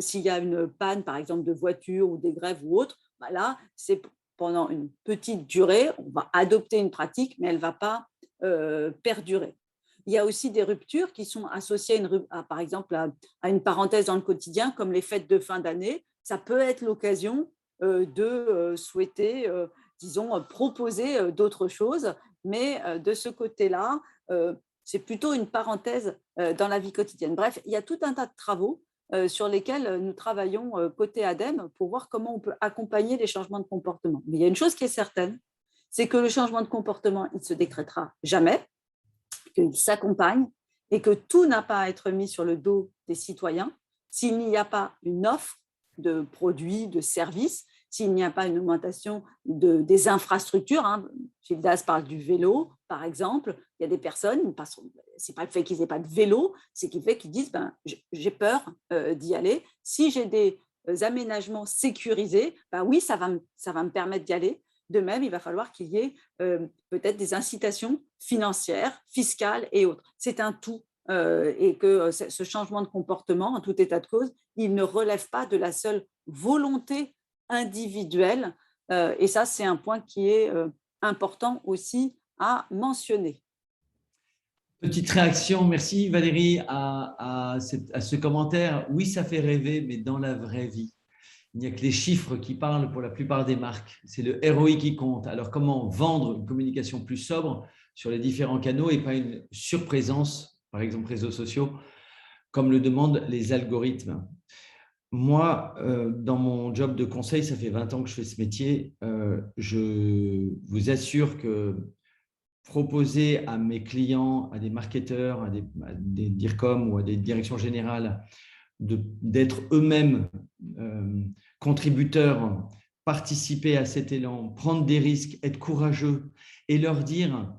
S2: s'il y a une panne par exemple de voiture ou des grèves ou autre, bah là c'est pendant une petite durée, on va adopter une pratique, mais elle ne va pas perdurer. Il y a aussi des ruptures qui sont associées par exemple à une parenthèse dans le quotidien, comme les fêtes de fin d'année. Ça peut être l'occasion de souhaiter, disons, proposer d'autres choses, mais de ce côté-là, c'est plutôt une parenthèse dans la vie quotidienne. Bref, il y a tout un tas de travaux sur lesquels nous travaillons côté ADEME pour voir comment on peut accompagner les changements de comportement. Mais il y a une chose qui est certaine, c'est que le changement de comportement, il ne se décrétera jamais, qu'il s'accompagne et que tout n'a pas à être mis sur le dos des citoyens s'il n'y a pas une offre de produits, de services, s'il n'y a pas une augmentation des infrastructures. Hein. Gildas parle du vélo, par exemple. Il y a des personnes, ce n'est pas le fait qu'ils n'aient pas de vélo, c'est le fait qu'ils disent j'ai peur d'y aller. Si j'ai des aménagements sécurisés, oui, ça va me permettre d'y aller. De même, il va falloir qu'il y ait peut-être des incitations financières, fiscales et autres. C'est un tout. Et que ce changement de comportement, en tout état de cause, il ne relève pas de la seule volonté individuelle. Et ça, c'est un point qui est important aussi à mentionner.
S1: Petite réaction, merci Valérie à ce commentaire. Oui, ça fait rêver, mais dans la vraie vie, il n'y a que les chiffres qui parlent pour la plupart des marques. C'est le ROI qui compte. Alors, comment vendre une communication plus sobre sur les différents canaux et pas une surprésence, par exemple réseaux sociaux, comme le demandent les algorithmes. Moi, dans mon job de conseil, ça fait 20 ans que je fais ce métier. Je vous assure que proposer à mes clients, à des marketeurs, à des DIRCOM ou à des directions générales d'être eux-mêmes contributeurs, participer à cet élan, prendre des risques, être courageux et leur dire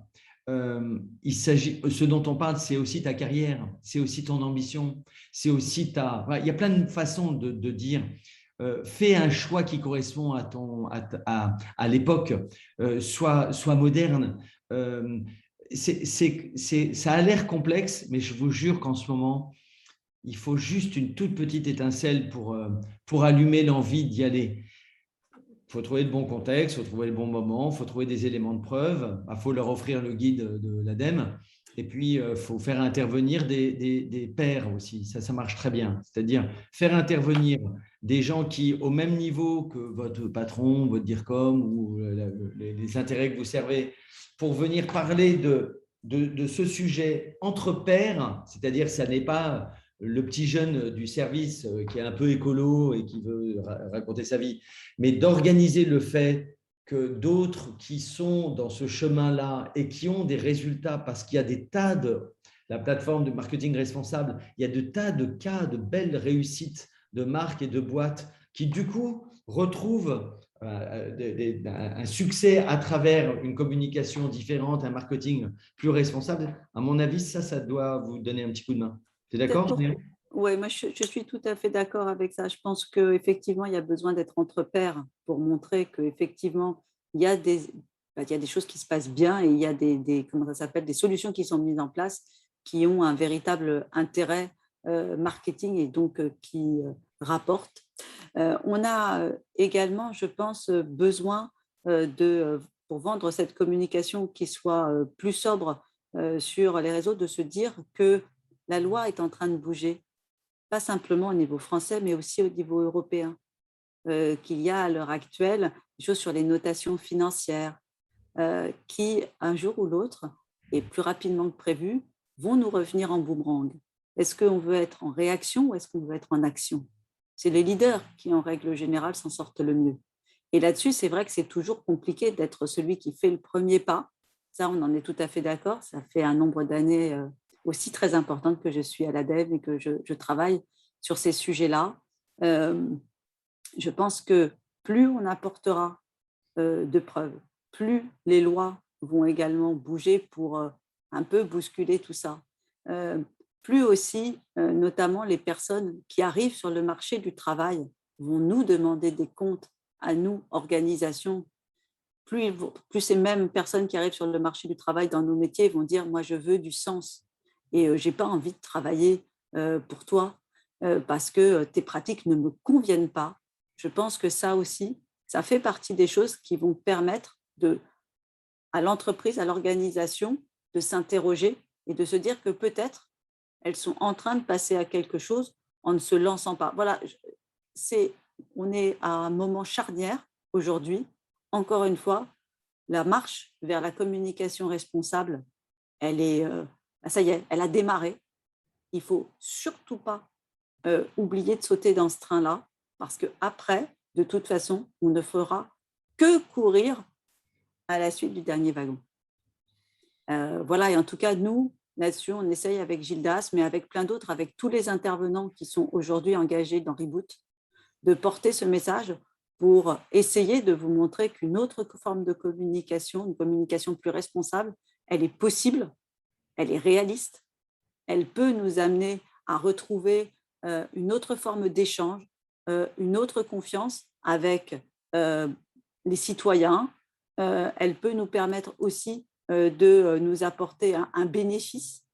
S1: ce dont on parle, c'est aussi ta carrière, c'est aussi ton ambition, c'est aussi il y a plein de façons de dire fais un choix qui correspond à l'époque, sois moderne. Ça a l'air complexe, mais je vous jure qu'en ce moment, il faut juste une toute petite étincelle pour allumer l'envie d'y aller. Il faut trouver le bon contexte, il faut trouver le bon moment, il faut trouver des éléments de preuve, il faut leur offrir le guide de l'ADEME, et puis il faut faire intervenir des pairs aussi, ça marche très bien. C'est-à-dire faire intervenir des gens qui, au même niveau que votre patron, votre DIRCOM ou les intérêts que vous servez, pour venir parler de ce sujet entre pairs, c'est-à-dire ça n'est pas le petit jeune du service qui est un peu écolo et qui veut raconter sa vie, mais d'organiser le fait que d'autres qui sont dans ce chemin-là et qui ont des résultats, parce qu'il y a des tas la plateforme de marketing responsable, il y a de tas de cas de belles réussites de marques et de boîtes qui, du coup, retrouvent un succès à travers une communication différente, un marketing plus responsable. À mon avis, ça doit vous donner un petit coup de main. Tu es d'accord, Général ?
S2: Oui, moi je suis tout à fait d'accord avec ça. Je pense qu'effectivement, il y a besoin d'être entre pairs pour montrer qu'effectivement, il y a il y a des choses qui se passent bien et il y a comment ça s'appelle, des solutions qui sont mises en place qui ont un véritable intérêt marketing et donc qui rapportent. On a également, je pense, besoin pour vendre cette communication qui soit plus sobre sur les réseaux, de se dire que la loi est en train de bouger, pas simplement au niveau français, mais aussi au niveau européen, qu'il y a à l'heure actuelle des choses sur les notations financières qui, un jour ou l'autre, et plus rapidement que prévu, vont nous revenir en boomerang. Est-ce qu'on veut être en réaction ou est-ce qu'on veut être en action ? C'est les leaders qui, en règle générale, s'en sortent le mieux. Et là-dessus, c'est vrai que c'est toujours compliqué d'être celui qui fait le premier pas. Ça, on en est tout à fait d'accord. Ça fait un nombre d'années aussi très importante que je suis à l'ADEME et que je travaille sur ces sujets-là. Euh, je pense que plus on apportera de preuves, plus les lois vont également bouger pour un peu bousculer tout ça. Euh, Plus aussi, notamment les personnes qui arrivent sur le marché du travail vont nous demander des comptes à nous, organisations. Plus ces mêmes personnes qui arrivent sur le marché du travail dans nos métiers vont dire, moi, je veux du sens et je n'ai pas envie de travailler pour toi parce que tes pratiques ne me conviennent pas. Je pense que ça aussi, ça fait partie des choses qui vont permettre à l'entreprise, à l'organisation, de s'interroger et de se dire que peut-être elles sont en train de passer à quelque chose en ne se lançant pas. Voilà, on est à un moment charnière aujourd'hui. Encore une fois, la marche vers la communication responsable, elle est, ça y est, elle a démarré. Il ne faut surtout pas oublier de sauter dans ce train-là, parce qu'après, de toute façon, on ne fera que courir à la suite du dernier wagon. Voilà, et en tout cas, nous, là-dessus, on essaye avec Gildas, mais avec plein d'autres, avec tous les intervenants qui sont aujourd'hui engagés dans Reboot, de porter ce message pour essayer de vous montrer qu'une autre forme de communication, une communication plus responsable, elle est possible, elle est réaliste, elle peut nous amener à retrouver une autre forme d'échange, une autre confiance avec les citoyens. Elle peut nous permettre aussi de nous apporter un bénéfice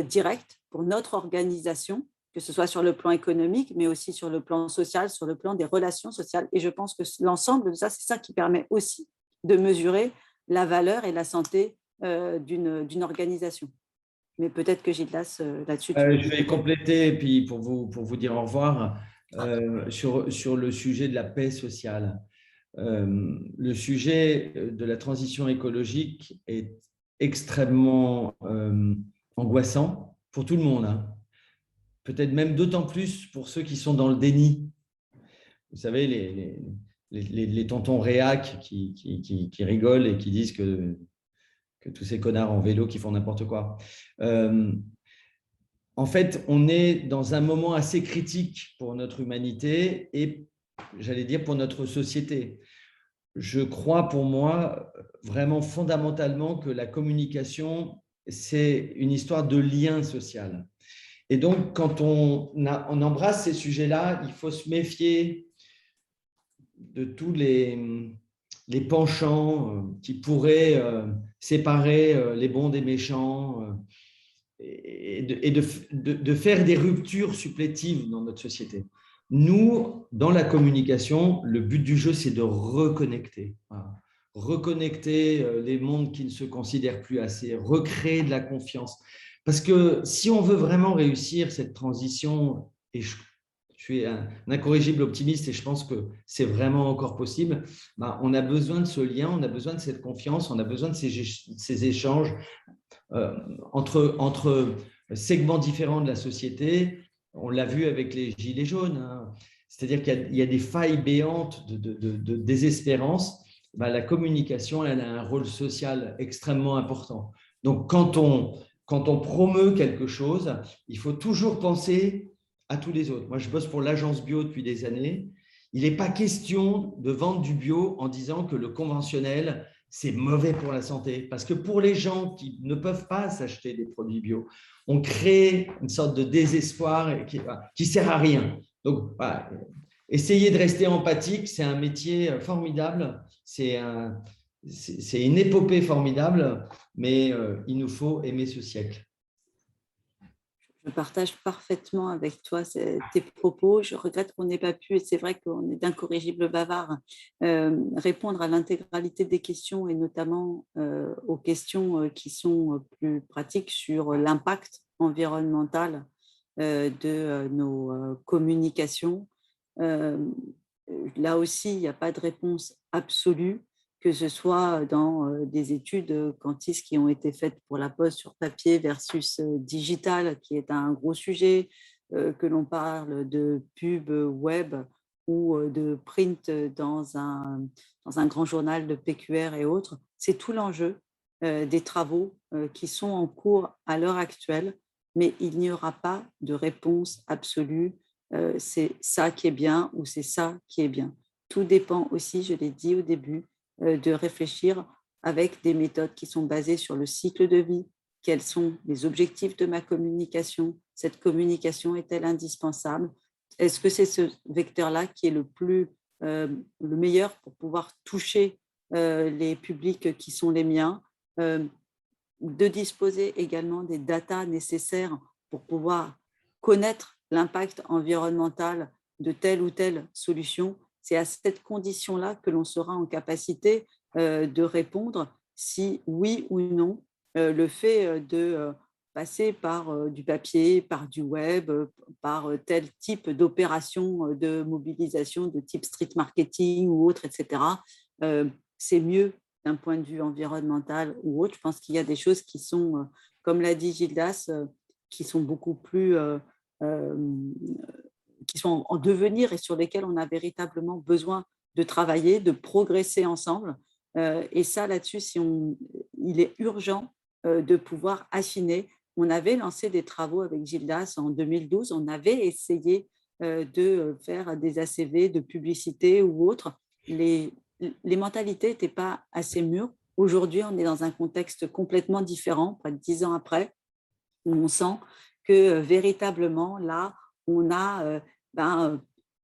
S2: direct pour notre organisation, que ce soit sur le plan économique, mais aussi sur le plan social, sur le plan des relations sociales. Et je pense que l'ensemble de ça, c'est ça qui permet aussi de mesurer la valeur et la santé d'une organisation. Mais peut-être que Gildas, là-dessus, tu
S1: Je vais compléter, puis pour vous dire au revoir, sur le sujet de la paix sociale. Le sujet de la transition écologique est extrêmement angoissant pour tout le monde, hein. Peut-être même d'autant plus pour ceux qui sont dans le déni. Vous savez, les tontons réacs qui rigolent et qui disent que tous ces connards en vélo qui font n'importe quoi. En fait, on est dans un moment assez critique pour notre humanité et, j'allais dire, pour notre société. Je crois pour moi vraiment fondamentalement que la communication, c'est une histoire de lien social. Et donc, quand on embrasse ces sujets-là, il faut se méfier de tous les penchants qui pourraient séparer les bons des méchants et de faire des ruptures supplétives dans notre société. Nous, dans la communication, le but du jeu, c'est de reconnecter. Voilà. Reconnecter les mondes qui ne se considèrent plus assez, recréer de la confiance. Parce que si on veut vraiment réussir cette transition, et je suis un incorrigible optimiste et je pense que c'est vraiment encore possible, ben, on a besoin de ce lien, on a besoin de cette confiance, on a besoin de ces échanges entre segments différents de la société. On l'a vu avec les gilets jaunes, hein. C'est-à-dire qu'il y a des failles béantes de désespérance. Ben, la communication, elle a un rôle social extrêmement important. Donc, quand on promeut quelque chose, il faut toujours penser à tous les autres. Moi, je bosse pour l'agence bio depuis des années. Il n'est pas question de vendre du bio en disant que le conventionnel, c'est mauvais pour la santé. Parce que pour les gens qui ne peuvent pas s'acheter des produits bio, on crée une sorte de désespoir qui ne sert à rien. Donc, voilà, essayer de rester empathique, c'est un métier formidable, c'est une épopée formidable, mais il nous faut aimer ce siècle.
S2: Je partage parfaitement avec toi tes propos. Je regrette qu'on n'ait pas pu, et c'est vrai qu'on est d'incorrigibles bavards, répondre à l'intégralité des questions et notamment aux questions qui sont plus pratiques sur l'impact environnemental de nos communications. Euh, Là aussi, il n'y a pas de réponse absolue, que ce soit dans des études quantistes qui ont été faites pour la poste sur papier versus digital, qui est un gros sujet, que l'on parle de pub web ou de print dans un grand journal de PQR et autres. C'est tout l'enjeu des travaux qui sont en cours à l'heure actuelle, mais il n'y aura pas de réponse absolue, c'est ça qui est bien ou c'est ça qui est bien. Tout dépend aussi, je l'ai dit au début, de réfléchir avec des méthodes qui sont basées sur le cycle de vie. Quels sont les objectifs de ma communication? Cette communication est-elle indispensable? Est-ce que c'est ce vecteur-là qui est le meilleur pour pouvoir toucher les publics qui sont les miens? De disposer également des datas nécessaires pour pouvoir connaître l'impact environnemental de telle ou telle solution. C'est à cette condition-là que l'on sera en capacité de répondre si oui ou non le fait de passer par du papier, par du web, par tel type d'opération de mobilisation de type street marketing ou autre, etc., c'est mieux d'un point de vue environnemental ou autre. Je pense qu'il y a des choses qui sont, comme l'a dit Gildas, qui sont beaucoup plus, qui sont en devenir et sur lesquelles on a véritablement besoin de travailler, de progresser ensemble. Et ça, là-dessus, il est urgent de pouvoir affiner. On avait lancé des travaux avec Gildas en 2012, on avait essayé de faire des ACV de publicité ou autre. Les mentalités n'étaient pas assez mûres. Aujourd'hui, on est dans un contexte complètement différent, près de 10 ans après, où on sent que véritablement, là, on a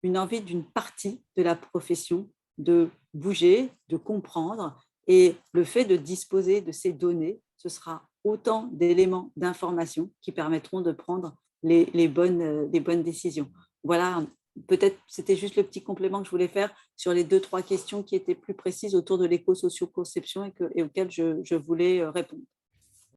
S2: une envie d'une partie de la profession de bouger, de comprendre. Et le fait de disposer de ces données, ce sera autant d'éléments d'information qui permettront de prendre les bonnes décisions. Voilà, peut-être c'était juste le petit complément que je voulais faire sur les 2-3 questions qui étaient plus précises autour de l'éco-socio-conception et auxquelles je voulais répondre.